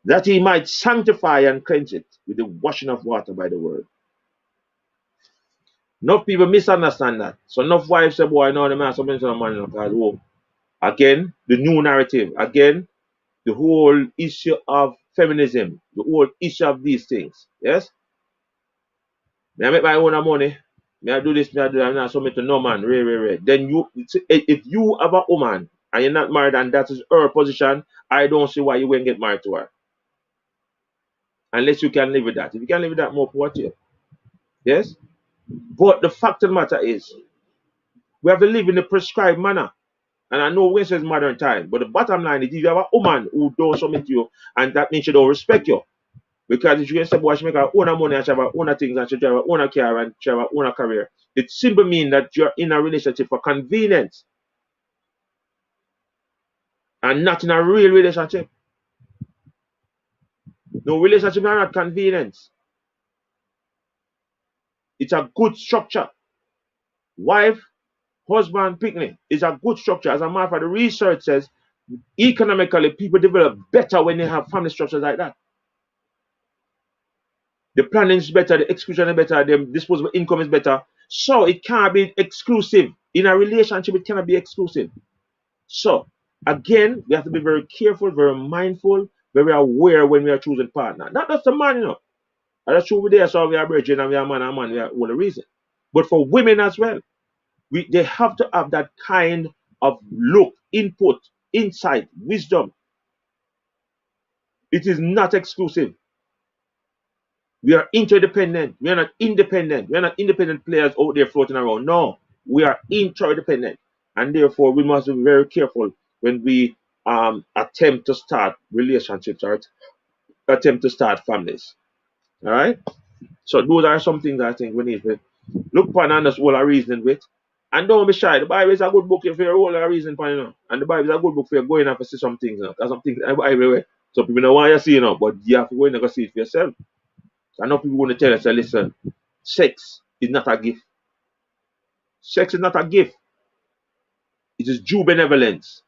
that he might sanctify and cleanse it with the washing of water by the word. Enough people misunderstand that. So enough wives say, boy, no, the man something to the man because again, the new narrative, again, the whole issue of feminism, the whole issue of these things. Yes? May I make my own money? Me I do this, me I do that, me I submit to no man, Then you, if you have a woman and you're not married and that is her position, I don't see why you won't get married to her. Unless you can live with that. If you can live with that, more power to you. Yes? But the fact of the matter is, we have to live in a prescribed manner. And I know when it says modern time, but the bottom line is if you have a woman who don't submit to you, and that means she don't respect you. Because if you can say, boy, she make her own money and she have her own things and she have her own car and she have her own career, it simply means that you're in a relationship for convenience and not in a real relationship. No relationship is not convenience. It's a good structure. Wife, husband, picnic is a good structure. As a matter of fact, the research says economically people develop better when they have family structures like that. The planning is better, the execution is better, the disposable income is better. So it can't be exclusive. In a relationship, it cannot be exclusive. So again, we have to be very careful, very mindful, very aware when we are choosing partner. Not just the man, And that's true with there, so we are virgin and we are man and man, we are all the reason. But for women as well, they have to have that kind of look, input, insight, wisdom. It is not exclusive. We are interdependent. We are not independent. We are not independent players out there floating around. No, we are interdependent. And therefore, we must be very careful when we attempt to start relationships or attempt to start families. All right? So those are some things I think we need to look upon and just all our reasoning with. And don't be shy. The Bible is a good book if you're all our reason upon, And the Bible is a good book for you going and to see some things, Because some things everywhere. So people don't want you to see, but you have to go in and go see it for yourself. I know people want to tell us, listen, sex is not a gift. Sex is not a gift. It is due benevolence.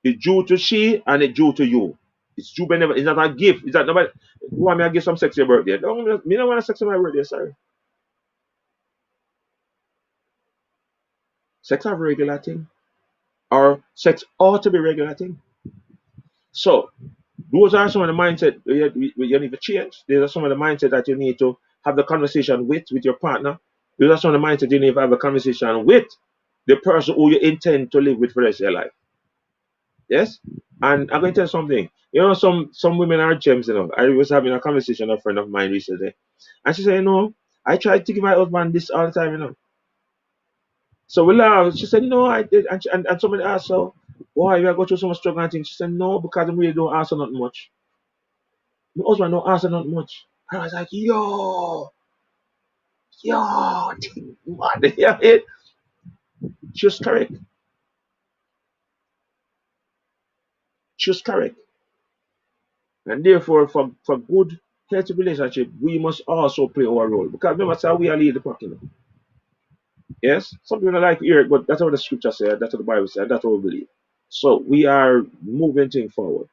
It's due to she and it's due to you. It's due benevolence. It's not a gift. It's not nobody. You want me to give some sex on your birthday? No, me don't want sex on my birthday, sorry. Sex is a regular thing. Or sex ought to be a regular thing. So those are some of the mindset you need to change. These are some of the mindset that you need to have the conversation with your partner. Those are some of the mindset you need to have a conversation with the person who you intend to live with for the rest of your life. Yes? And I'm going to tell you something. Some women are gems, I was having a conversation with a friend of mine recently. And she said, I try to give my husband this all the time. So we laughed. She said, no, I did. And somebody asked her, why you are going through so much struggle and things? She said, no, because I really don't answer not much. My husband don't answer not much. And I was like, yo, man, yeah, it. She was correct. She was correct. And therefore, for good, healthy relationship, we must also play our role. Because remember, sir, we are lead the pack. Yes? Some people don't like to hear it, but that's what the scripture said, that's what the Bible said, that's what we believe. So we are moving things forward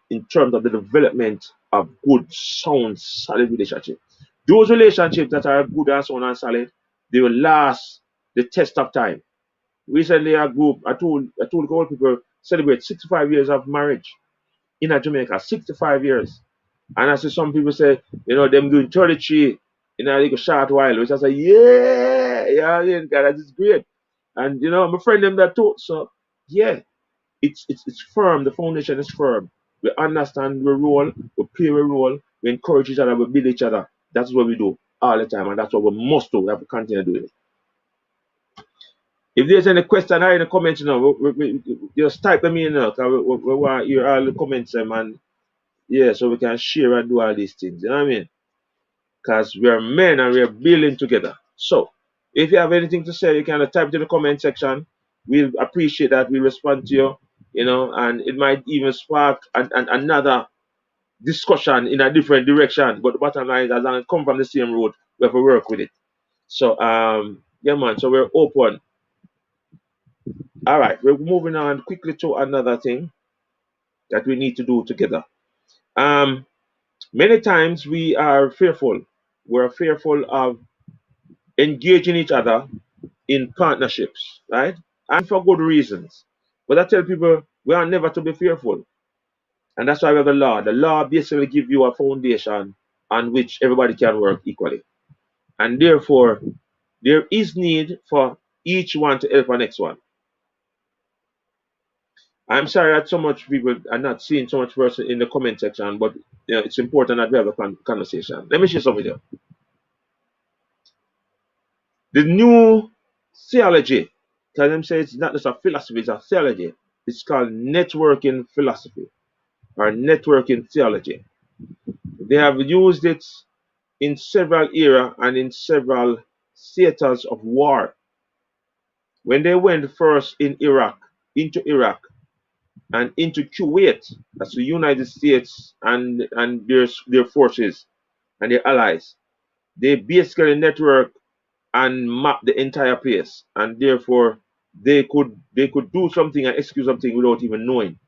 in terms of the development of good, sound, solid relationship. Those relationships that are good and sound and solid, they will last the test of time. Recently, a group, I told all people celebrate 65 years of marriage in Jamaica, 65 years. And I see some people say, them doing 33 in a little short while, which I say, yeah, God, that is great. And my friend them that too. So yeah, it's firm. The foundation is firm. We understand the role, we play a role, we encourage each other, we build each other. That's what we do all the time, and that's what we must do. We have to continue doing it. If there's any question or any comments, we just type them in, because we want to hear all the comments, and yeah, so we can share and do all these things. You know what I mean? Because we are men and we are building together. So, if you have anything to say, you can type it in the comment section. We'll appreciate that. We'll respond to you, and it might even spark another discussion in a different direction. But the bottom line is, as long as it come from the same road, we have to work with it. So, yeah, man. So we're open. All right, we're moving on quickly to another thing that we need to do together. Many times we are fearful. We're fearful of engaging each other in partnerships, right? And for good reasons. But I tell people we are never to be fearful. And that's why we have the law. The law basically gives you a foundation on which everybody can work equally. And therefore, there is need for each one to help the next one. I'm sorry that so much people are not seeing so much person in the comment section, but it's important that we have a conversation. Let me share some with you. The new theology, because them say it's not just a philosophy, it's a theology. It's called networking philosophy or networking theology. They have used it in several era and in several theaters of war. When they went first into Iraq and into Kuwait, that's the United States and their forces and their allies, they basically network and map the entire place, and therefore they could do something and execute something without even knowing.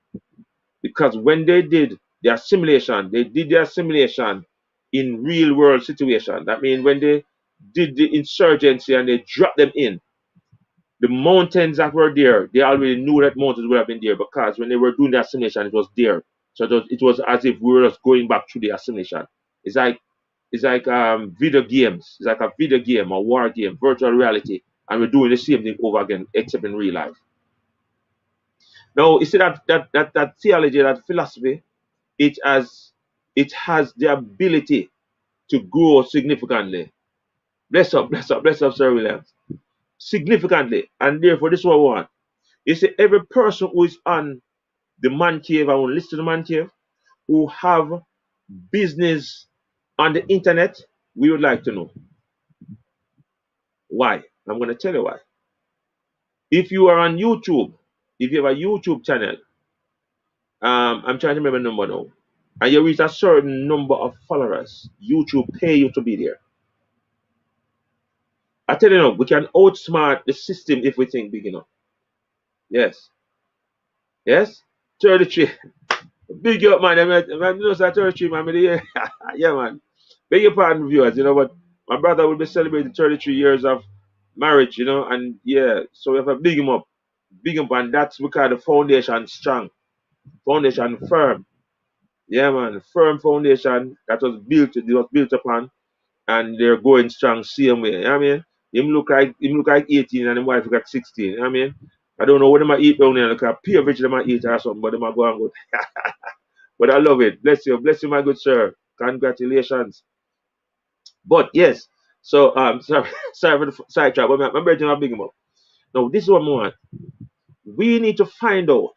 Because when they did their assimilation in real world situation. That means when they did the insurgency and they dropped them in, the mountains that were there, they already knew that mountains would have been there because when they were doing the assimilation, it was there. So it was as if we were just going back to the assimilation. It's like video games. It's like a video game, a war game, virtual reality, and we're doing the same thing over again, except in real life. Now, you see that theology, that philosophy, it has the ability to grow significantly. Bless up, Sir Williams. Significantly, and therefore this is what we want. You see, every person who is on the Man Cave, I want to listen to the Man Cave, who have business on the internet, we would like to know why. I'm going to tell you why. If you are on YouTube, if you have a YouTube channel, I'm trying to remember the number now, and you reach a certain number of followers, YouTube pay you to be there. I tell you now, we can outsmart the system if we think big enough. Yes. Yes? 33. Big up, man. I know, sir, 33, man. Yeah, man. Beg your pardon, viewers, but my brother will be celebrating 33 years of marriage, and yeah, so we have to big him up. Big him up, and that's because the foundation strong. Foundation firm. Yeah, man. Firm foundation that was built upon, and they're going strong same way. You know what I mean? Him look like 18 and his wife look like 16. You know what I mean? I don't know what they might eat down there, like a pure veg they might eat or something, but they might go and go. But I love it. Bless you, my good sir. Congratulations. But yes, so sorry, sorry for the sidetrack, but my birthday not big enough. Now this is what I want. We need to find out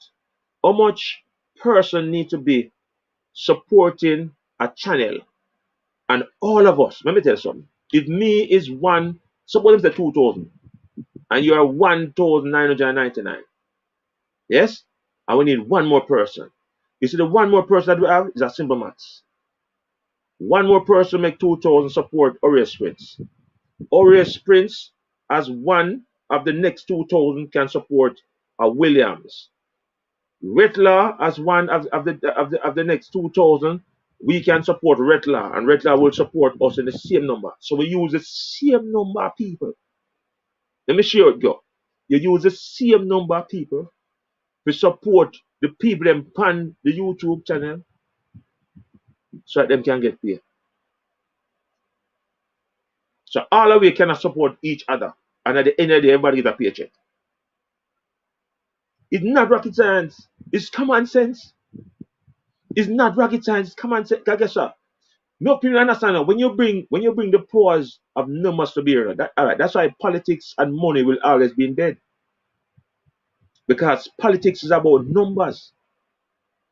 how much person need to be supporting a channel, and all of us. Let me tell you something. If me is one, suppose it's 2,000, and you are 1,999, yes, and we need one more person. You see, the one more person that we have is a simple maths. One more person make 2,000 support Orius Prince. Orius Prince, as one of the next 2,000, can support a Williams. Retla, as one of the next 2,000, we can support Retla, and Retla will support us in the same number. So we use the same number of people. Let me show it go. You use the same number of people to support the people them pan the YouTube channel so that them can get paid. So all of we cannot support each other. And at the end of the day, everybody get a paycheck. It's not rocket science. It's common sense. It's not rocket science. It's common sense. Guess what? No people understand that when you bring the powers of numbers to bear, all right, that's why politics and money will always be in bed. Because politics is about numbers.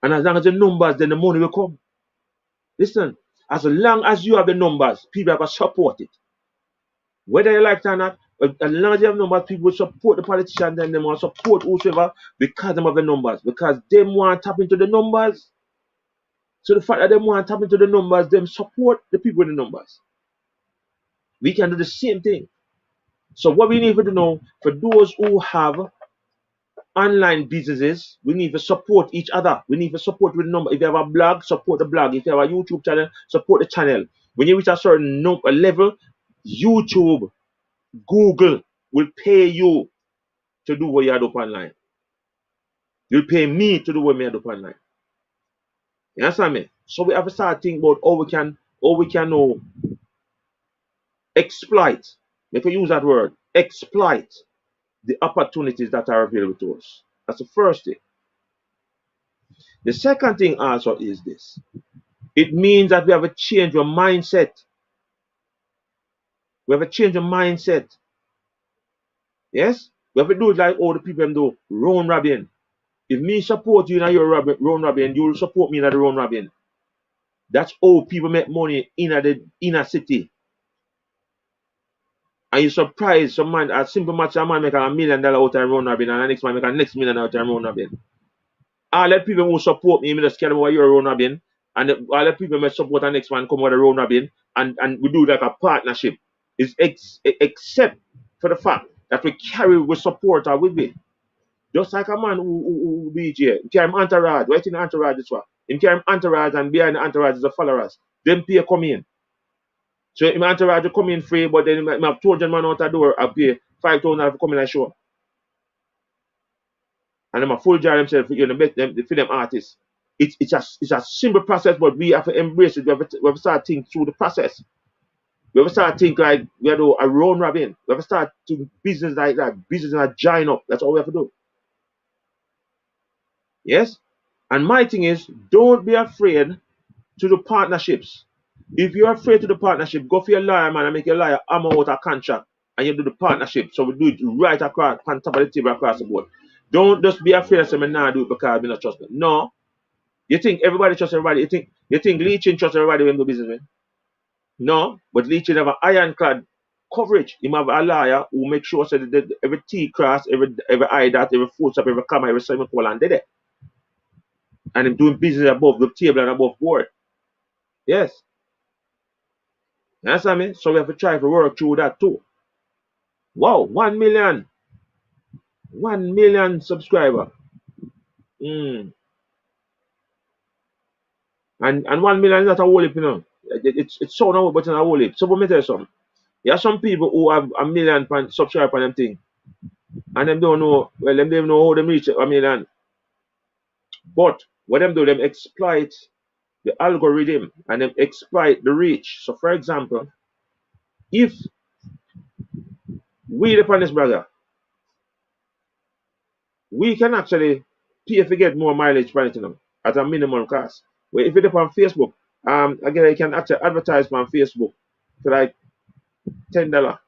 And as long as the numbers, then the money will come. Listen, as long as you have the numbers, people have to support it. Whether you like it or not, as long as you have numbers, people will support the politicians and they want to support whosoever because they have the numbers. Because they want to tap into the numbers. So the fact that they want to tap into the numbers, them support the people with the numbers. We can do the same thing. So what we need to know, for those who have online businesses, we need to support each other. We need to support with the number. If you have a blog, support the blog. If you have a YouTube channel, support the channel. When you reach a certain level, YouTube, Google will pay you to do what you do online. You'll pay me to do what I do online. You understand me? So we have to start thinking about how we can exploit If we use that word, exploit the opportunities that are available to us. That's the first thing. The second thing also is this. It means that we have a change of mindset. We have a change of mindset. Yes? We have to do it like all the people do. Round robin. If me support you in your round robin, you will support me in the round robin. That's how people make money in the inner city. And you surprise some man, a simple match, a man make $1 million out of round robin, and the next man make a next $1 million out of round robin. All the people who support me, me just care about your round robin, and all the people may support the next one come with a round robin, and we do like a partnership. Is except for the fact that we carry with support or with it. Just like a man who DJ, he carry him entourage. What in entourage is what? He carry him entourage, and behind the entourage is the followers. Them pay come in. So him entourage will come in free, but then him have 200 man out the door, I pay 5,000 for coming and show. And them a full jar themselves for them artists. It's a simple process, but we have to embrace it. We have to start thinking through the process. We have to start thinking like we have to do a round robin. We have to start to business like that. Business and giant up. That's all we have to do. Yes? And my thing is, don't be afraid to do partnerships. If you're afraid to do partnership, go for your lawyer, man, and make your lawyer hammer out a contract. And you do the partnership. So we do it right across, on top of the table across the board. Don't just be afraid of saying, nah, do it because we not trust me. No. You think everybody trusts everybody? You think Leachin trusts everybody when they do business with? No. But Leachin have an ironclad coverage. He have a lawyer who make sure so that every T cross, every I dot, every full stop, every comma, every semicolon, did it. And him doing business above the table and above board. Yes. You understand me? So we have to try to work through that too. Wow, 1 million. 1 million subscriber. And 1 million is not a whole heap, you know. It's so now, but it's not a whole heap. So let me tell you something. There are some people who have a million subscribers on them thing. And them don't know, well, them don't know how them reach a million. But what them do, them exploit the algorithm and them exploit the reach. So for example, if we depend on this brother, we can actually pay to get more mileage for it, you know, at a minimum cost. Well, if you depend on Facebook, again, you can actually advertise on Facebook for like $10,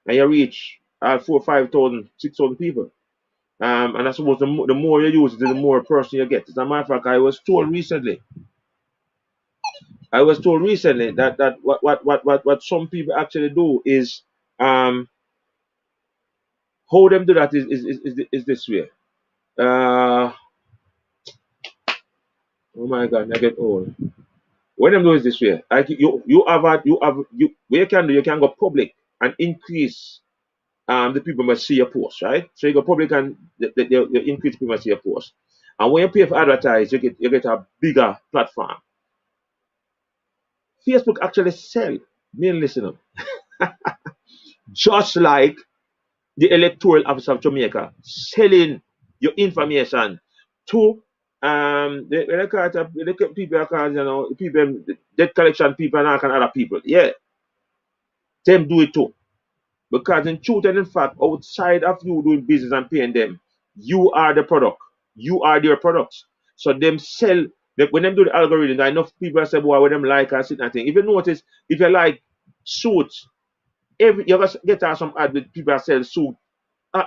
and you reach 4, 5,000, 6,000 people. And I suppose the more you use it, the more person you get. As a matter of fact, I was told recently that what some people actually do is how them do that is this way. Oh my God, I get old. What them do is this way. Like you what you can do, you can go public and increase the people must see your post, right? So you go public and you increase people must see your post. And when you pay for advertise, you get a bigger platform. Facebook actually sell main listener. Just like the electoral office of Jamaica selling your information to the people, you know, people, debt collection people and all kind of other people. Yeah, them do it too. Because in truth and in fact, outside of you doing business and paying them, you are the product. You are their products. So them sell, when them do the algorithm, I know people say, boy, what them like and sit and thing. If you notice, if you like suits, you get some ad with people that sell suits.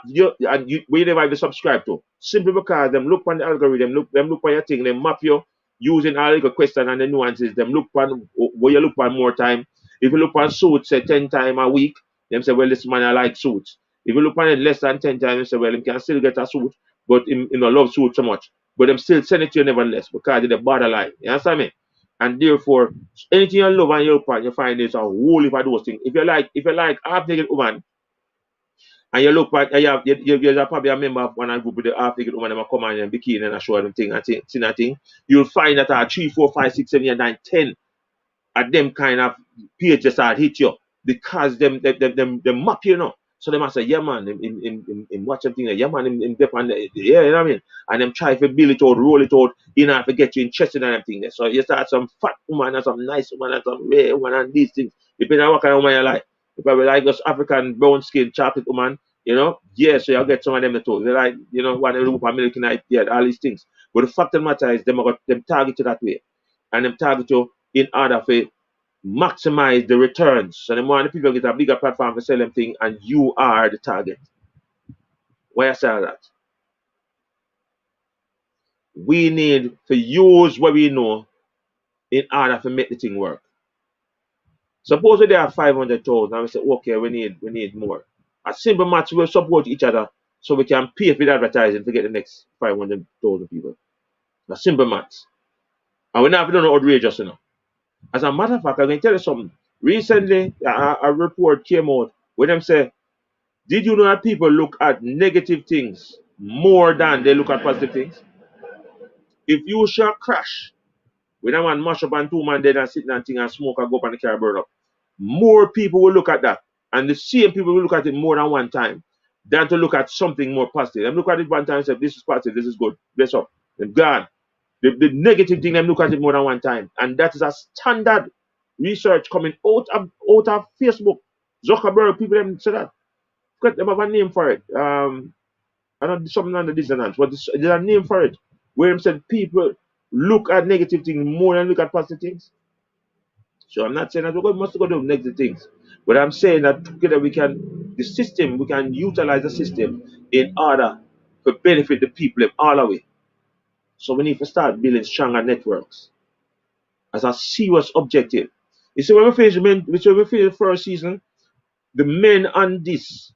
We never even subscribe to. Simply because them look on the algorithm, look on your thing, they map you using all the question and the nuances, them look on where you look on more time. If you look on suits, say 10 times a week, them say, well, this man I like suits. If you look on it less than 10 times, you say, well, him can still get a suit, but him not love suits so much. But them still send it to you nevertheless because it's the borderline. You understand me? And therefore, anything you love and you look on, you find there's a whole heap of those things. If you like half naked woman, and you look back, you're probably a member of one group with the half naked woman, them come on and bikini and show them thing and thing. You'll find that 3, 4, 5, 6, 7, 8, 9, 10 of them kind of pages that hit you because them map you know. So they must say, yeah man, in watch them thing, yeah man, in depend, yeah, you know what I mean? And them try to build it out, roll it out, you know, to get you interested in everything. So you start some fat woman and some nice woman and some rare woman and these things, depending on what kind of woman you like. You probably like us African brown skin chocolate woman, you know. Yeah, so you'll get some of them too. They like, you know, one of the American idea, all these things. But the fact of the matter is them target you that way. And them target you in order for maximize the returns. So the more the people get a bigger platform for sell them thing and you are the target. Why I say that? We need to use what we know in order to make the thing work. Suppose they have 500,000 and we say, okay, we need more. A simple match will support each other so we can pay for the advertising to get the next 500,000 people. A simple match. And we never done outrageous enough. As a matter of fact, I'm going to tell you something. Recently, a report came out where them say, did you know that people look at negative things more than they look at positive things? If you shall crash, when a man mash up and two man dead and sitting and thing and smoke and go up and the car burn up, more people will look at that. And the same people will look at it more than one time than to look at something more positive. Them look at it one time and say, this is positive, this is good, bless up. Then gone. The negative thing, them look at it more than one time. And that is a standard research coming out of Facebook. Zuckerberg, people them say that. Got them have a name for it. I don't something under dissonance, but there's a name for it. Where them said people look at negative things more than look at positive things. So I'm not saying that we must go do negative things, but I'm saying that together we can utilize the system in order to benefit the people all the way. So we need to start building stronger networks as a serious objective. You see, when we finish the first season, the men on this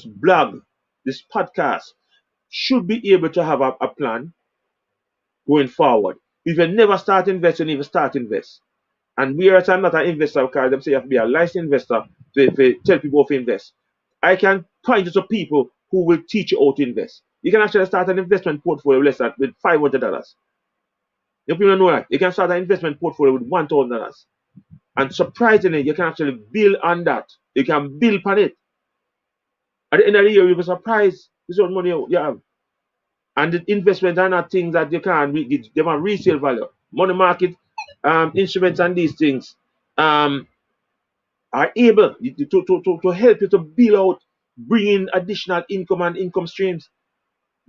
blog, this podcast, should be able to have a plan going forward. If you never start investing, you need to start invest. And whereas I'm not an investor, because them say you have to be a licensed investor to tell people how to invest. I can point you to people who will teach you how to invest. You can actually start an investment portfolio with $500. You people don't know that. You can start an investment portfolio with $1,000. And surprisingly, you can actually build on that. You can build on it. At the end of the year, you'll be surprised this is what money you have. And the investment are not things that you can they have resale value. Money market instruments and these things are able to help you to build out, bring in additional income and income streams.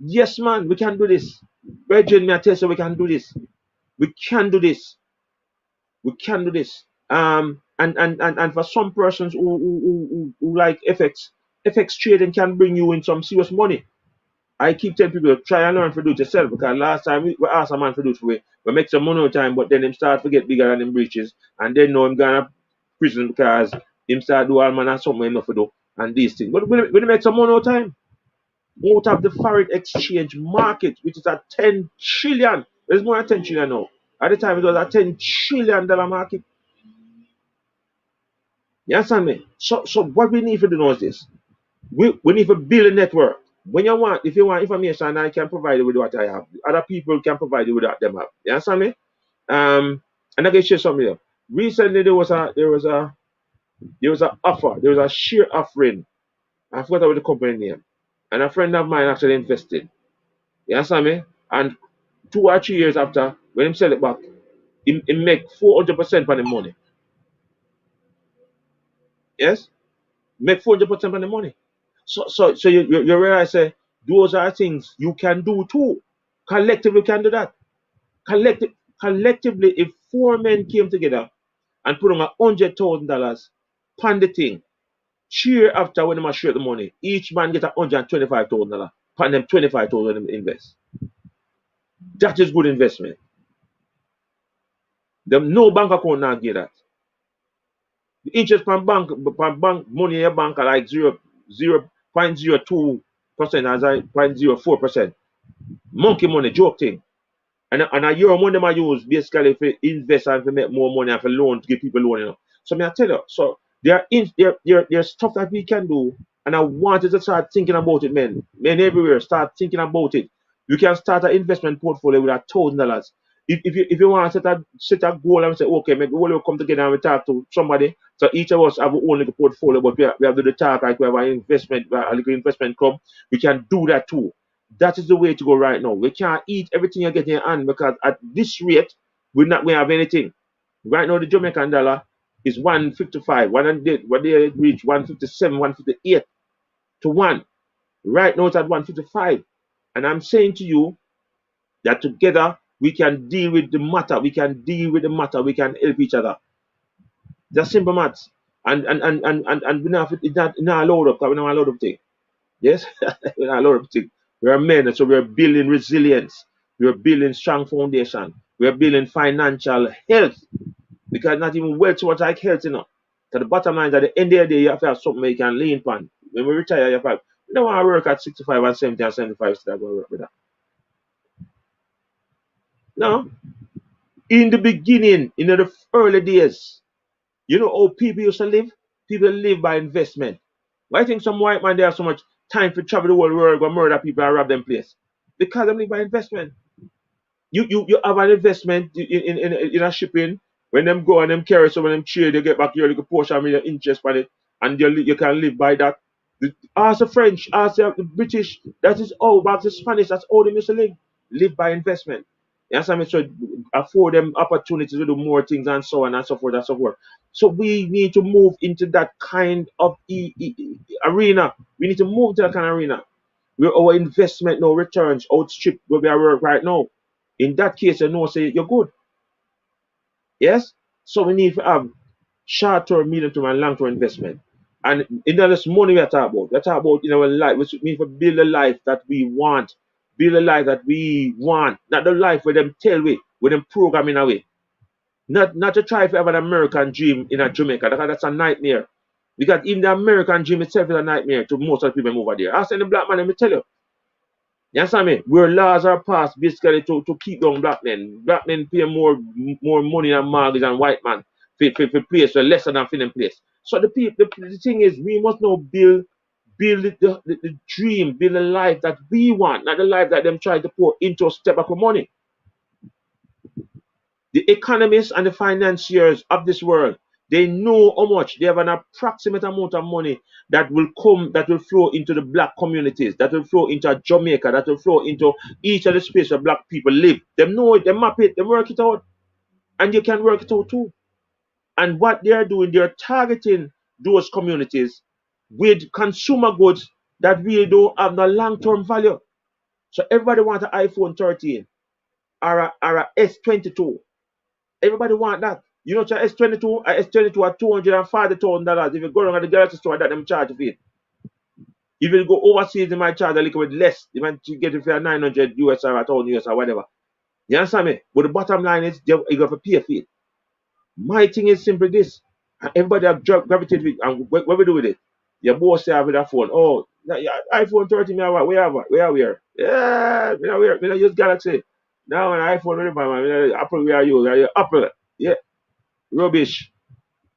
Yes, man, we can do this. Virgin, may I tell you, we can do this. We can do this. We can do this. And for some persons who like FX trading can bring you in some serious money. I keep telling people to try and learn to do it yourself because last time we asked a man to do it for we make some money all the time, but then him start to get bigger than him breaches, and then know him gonna prison because him start do all man and something enough to do and these things. But we make some money all the time. Out of the foreign exchange market, which is at 10 trillion. There's more than 10 trillion now. At the time it was a $10 trillion market. You understand me? So what we need to do now is this. We need to build a network. If you want information, I can provide you with what I have. Other people can provide you with what they have. You understand me? And I can share something here. Recently there was a offer. There was a share offering. I forgot about the company name. And a friend of mine actually invested. You understand me? And 2 or 3 years after, when him sell it back, he make 400% on the money. Yes? Make 400% on the money. So you realize those are things you can do too. Collectively can do that. Collectively, if four men came together and put on $100,000 pan the thing, cheer after when they share the money, each man get $125,000. Pan them 25,000 invest. That is good investment. Them no bank account now get that. The interest from bank money in your bank are like 0.02% as I 0.04%. Monkey money, joke thing. And a euro money them I use basically for invest and for make more money and for loan to give people loan, you know. So me I tell you, so there's stuff that we can do, and I want you to start thinking about it, men. Men everywhere, start thinking about it. You can start an investment portfolio with $1,000. If you want to set a goal and say, okay, maybe we'll come together and we talk to somebody. So each of us have our own little portfolio, but we have to do the talk like we have an investment, a little investment club. We can do that too. That is the way to go right now. We can't eat everything you get in your hand because at this rate, we're not going to have anything. Right now, the Jamaican dollar is 155. When they reach 157, 158 to 1. Right now it's at 155. And I'm saying to you that together we can deal with the matter. We can deal with the matter. We can help each other. Just simple maths. And we not, it's not allowed up, because we not allowed up thing. Yes? We're not allowed up thing. We're men, so we're building resilience. We're building strong foundation. We're building financial health. Because not even wealth so much like health, you know. So the bottom line is at the end of the day, you have to have something you can lean upon. When we retire, you have to, you don't want to work at 65 and 70 and 75 instead of going to work with that. No. In the beginning, in the early days, you know how people used to live? People live by investment. Why think some white man they have so much time to travel the whole world, go murder people and rob them place? Because they live by investment. You have an investment in a shipping. When them go and them carry some of them trade, you get back your little portion of your interest on it, and you can live by that. Ask the French, ask the British, that is all, but the Spanish, that's all they used to live by investment. You understand me? So afford them opportunities to do more things and so on and so forth and so forth. So we need to move into that kind of arena. We need to move to that kind of arena where our investment now returns outstrip where we are work right now. In that case, you know, say you're good. Yes? So we need to have short term, medium term, and long term investment. And in this money we are talking about, we are talking about in our life, which means to build a life that we want. Build a life that we want. Not the life where them tell we, where them program in a way. Not to try to have an American dream in a Jamaica. That's a nightmare. Because even the American dream itself is a nightmare to most of the people over there. I say the black man, let me tell you. You understand me? Where laws are passed basically to keep down black men. Black men pay more money than mortgage and white man for place for lesser than for them place. So the thing is we must now build the dream, build a life that we want, not the life that them try to pour into a step of money. The economists and the financiers of this world, they know how much they have an approximate amount of money that will flow into the black communities, that will flow into Jamaica, that will flow into each of the space where black people live. They know it, they map it, they work it out, and you can work it out too. And what they are doing, they're targeting those communities with consumer goods that really don't have no long-term value. So everybody wants an iPhone 13 or a S22. Everybody want that. You know, S22, S22 at $240,000. If you go around the Galaxy store, that them charge for it. If you go overseas, they might charge a little bit less. They might get it for 900 US or 1,000 US or whatever. You understand me? But the bottom line is, you have to pay for it. My thing is simply this. Everybody have gravitated with it. And what we do with it? Your boss say with a phone. Oh, yeah, iPhone 13, me have what? Where are we? Yeah, me not wear. Me not use Galaxy. Now an iPhone, man. Apple, where are you? Apple. Yeah. Rubbish.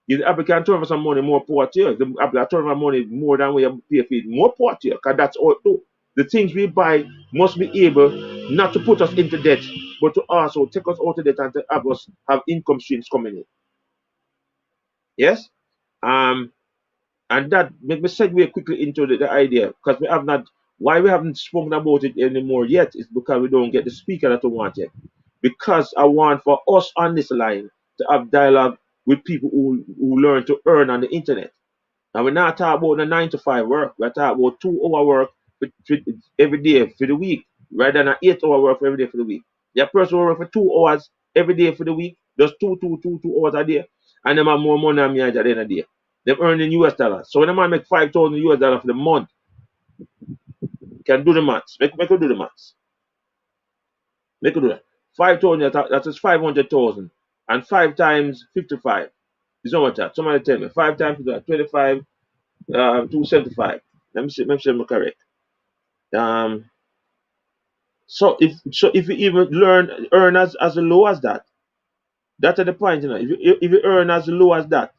If the Apple can turn for some money more poor to you, the Apple can turn for money more than what you pay for it, more poor to you, because that's all it do. The things we buy must be able not to put us into debt, but to also take us out of debt and to have us have income streams coming in. Yes? Um, and that make me segue quickly into the idea, because we have not, why we haven't spoken about it anymore yet is because we don't get the speaker that we want yet. Because I want for us on this line to have dialogue with people who learn to earn on the internet. And we're not talking about the 9 to 5 work. We're talking about 2 hour work for every day for the week, rather than an 8 hour work for every day for the week. The person will work for 2 hours every day for the week, just 2 hours a day, and them have more money than me at the end of the day. Them earning US dollars. So when a man make 5,000 US dollars for the month, can do the maths. Make do the maths. Make do that. 5,000, that is 500,000. And 5 times 55 is how much that? Somebody tell me. 5 times 25, 275. Let me see, make sure I'm correct. Um, so if you even earn as low as that, that's at the point, you know. If you earn as low as that,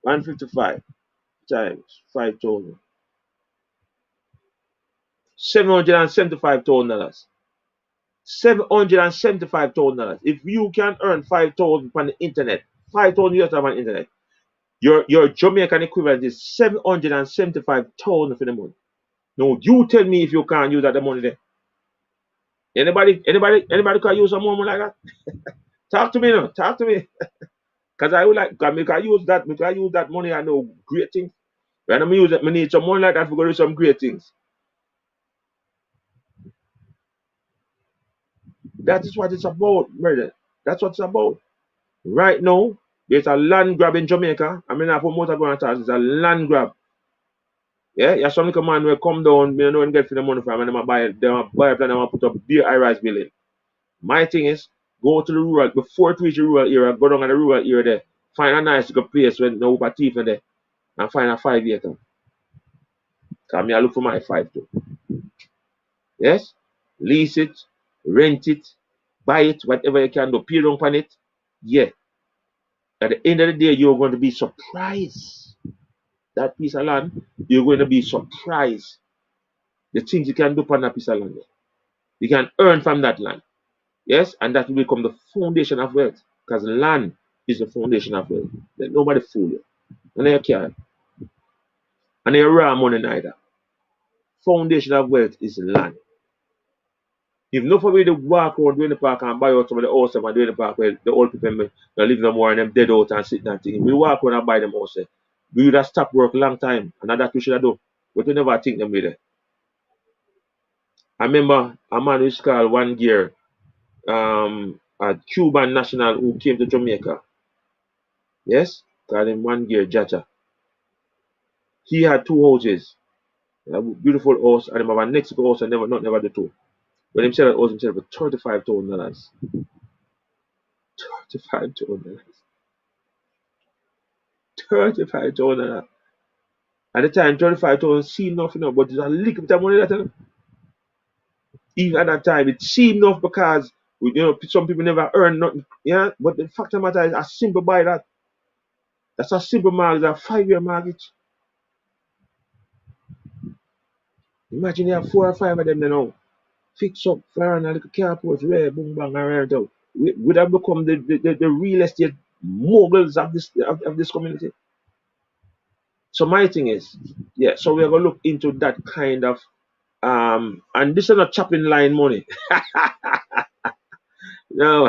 155 times 5,000, $775,000. $775,000. If you can earn 5,000 on the internet, 5,000 US on the internet, your Jamaican equivalent is 775,000 for the month. No, you tell me if you can't use that money there. Anybody can use some more money like that? Talk to me now. Talk to me. Because I would like, cause me can use that money and do great things. When I use it, I need some money like that for go do some great things. That is what it's about, brother. That's what it's about. Right now, there's a land grab in Jamaica. I mean, I promote a going to it's a land grab. Yeah, yeah, some little man will come down, me don't know and get for the money from and them a buy a plan and put up big high rise building. My thing is go to the rural before it reach the rural area, go down to the rural area there, find a nice good place when no over teeth in there and find a 5 acre. Cause me I look for my 5 too. Yes? Lease it, rent it, buy it, whatever you can do, pay down on it. Yeah. At the end of the day, you're going to be surprised. That piece of land, you're going to be surprised. The things you can do on that piece of land. You can earn from that land. Yes, and that will become the foundation of wealth. Because land is the foundation of wealth. Let nobody fool you. And you can't. And you raw money neither. Foundation of wealth is land. If not for me to walk around doing the park and buy out some of the house and doing the park where the old people live no more and them dead out and sitting and thing. We walk around and buy them house. We would have stopped work a long time. And that we should have done. But we never think them with it. I remember a man who's called one year, a Cuban national who came to Jamaica. Yes? Called him one year Jaja. He had 2 houses. A beautiful house and him have a next house and never the two. When him sell that house himself for $35,000. $35,000. $35,000. At the time, 35,000 seemed nothing, but it's a little bit of money that even at that time it seemed enough because some people never earn nothing. Yeah, but the fact of the matter is a simple buy that. That's a simple mortgage, a 5-year mortgage. Imagine you have 4 or 5 of them now. Fix up, fire and a little carport, rare, boom, bang, and rare out. Would have become the real estate moguls of this community. So my thing is, yeah, so we're gonna look into that kind of and this is not chopping line money. No,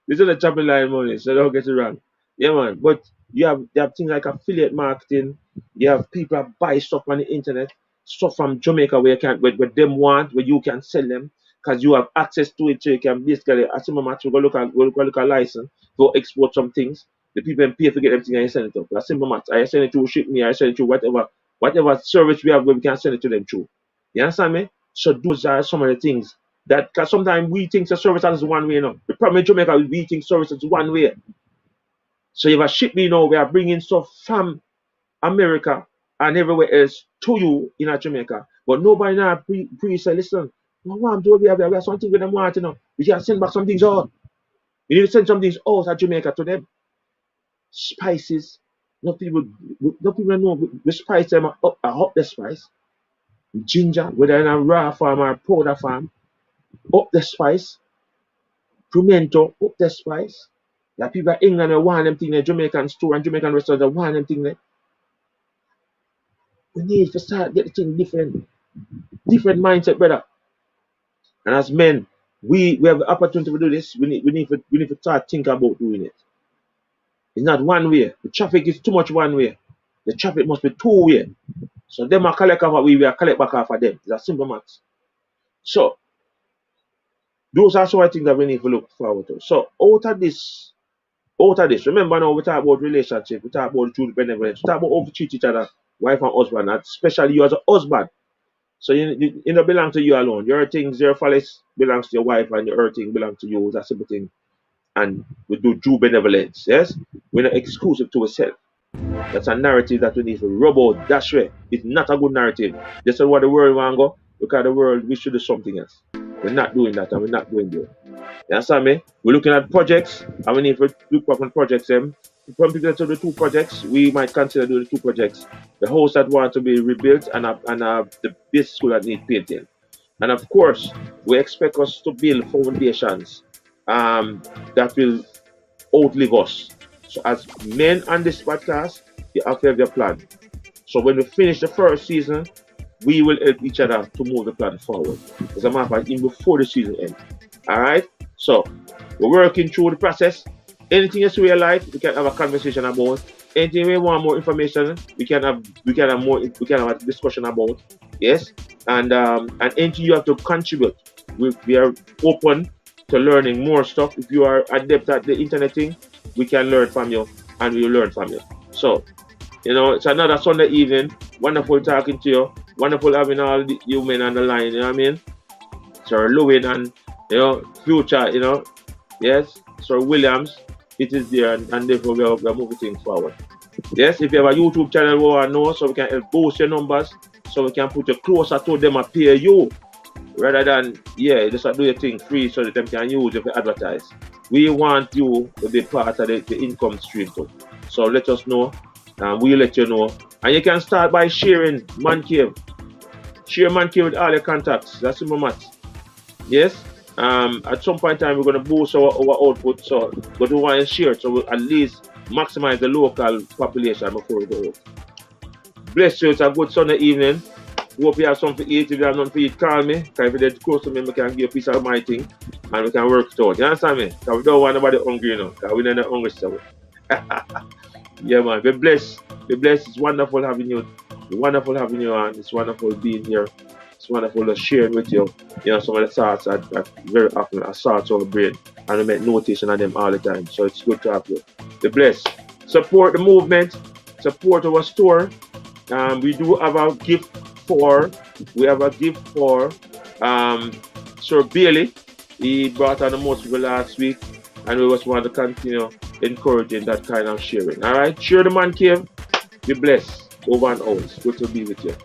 this is a chopping line money, so don't get it wrong. Yeah, man. But you have things like affiliate marketing. You have people that buy stuff on the internet, stuff from Jamaica where you can where them want, where you can sell them because you have access to it, so you can basically as a match we go look at license, go export some things. The people can pay for get everything and you send it up. That's simple math. I send it to ship me, I send it to whatever service we have where we can send it to them through. You understand me? So those are some of the things that because sometimes we think the service is one way, The problem in Jamaica is we think service is one way. So if a ship me we are bringing stuff from America and everywhere else to you in Jamaica. But nobody now say, listen, we have something with them want, We can send back some things out. We need to send some things out of Jamaica to them. Spices. No people know the spice them up the spice. Ginger, whether in a raw farm or a powder farm, up the spice. Pimento, up the spice. That people in England want them thing, the Jamaican store and Jamaican restaurants want them thing. We need to start get the thing different mindset, brother. And as men, we have the opportunity to do this. We need to start thinking about doing it. It's not one way. The traffic is too much one way. The traffic must be 2 way. So them are collect off we are collect back off of them. It's a simple math. So those are some things that we need to look forward to. So out of this, remember now we talk about relationship, we talk about true benevolence, we talk about how to treat each other, wife and husband, and especially you as a husband. So you don't belong to you alone. Your things, your follies belongs to your wife, and your thing belongs to you. That's a simple thing. And we do true benevolence. Yes, we're not exclusive to ourselves. That's a narrative that we need to rub out. That's right. It's not a good narrative. This is what the world want to go. Because the world, we should do something else. We're not doing that, and we're not going there. You understand me? We're looking at projects, and we need to look back on projects. From people to the 2 projects, we might consider doing the 2 projects. The house that want to be rebuilt and the base school that need painting. And of course, we expect us to build foundations that will outlive us. So as men on this podcast, you have to have your plan. So when we finish the first season, we will help each other to move the plan forward. As a matter of fact, even before the season ends. Alright? So we're working through the process. Anything else we like, we can have a conversation about. Anything we want more information, we can have a discussion about. Yes, and anything you have to contribute. We are open to learning more stuff. If you are adept at the internet thing, we can learn from you, and we will learn from you. So it's another Sunday evening. Wonderful talking to you. Wonderful having all you men on the line. You know what I mean? Sir Lewin and Future. Yes, Sir Williams. It is there, and therefore we are moving things forward. Yes, if you have a YouTube channel we want to know, so we can help boost your numbers, so we can put you closer to them and pay you, rather than just do your thing free so that them can use it for advertise. We want you to be part of the income stream too. So let us know, and we'll let you know. And you can start by sharing Man Cave. Share Man Cave with all your contacts. That's simple math. Yes. At some point in time, we're going to boost our output, but we want to share it, so we'll at least maximize the local population before we go out. Bless you. It's a good Sunday evening. Hope you have something to eat. If you have nothing to eat, call me. Because if you're close to me, I can give you a piece of my thing and we can work it out. You understand me? Because we don't want nobody hungry, because we're not hungry so. Yeah, man. Be blessed. Be blessed. It's wonderful having you. Wonderful having you on. It's wonderful being here. It's wonderful to share with you. Some of the thoughts that very often are thoughts on the brain, and we make notation of them all the time. So it's good to have you. Be blessed. Support the movement. Support our store. We do have a gift for. We have a gift for Sir Bailey. He brought on the most people last week, and we just want to continue encouraging that kind of sharing. All right, share the Man Cave. Be blessed. Over and out. Good to be with you.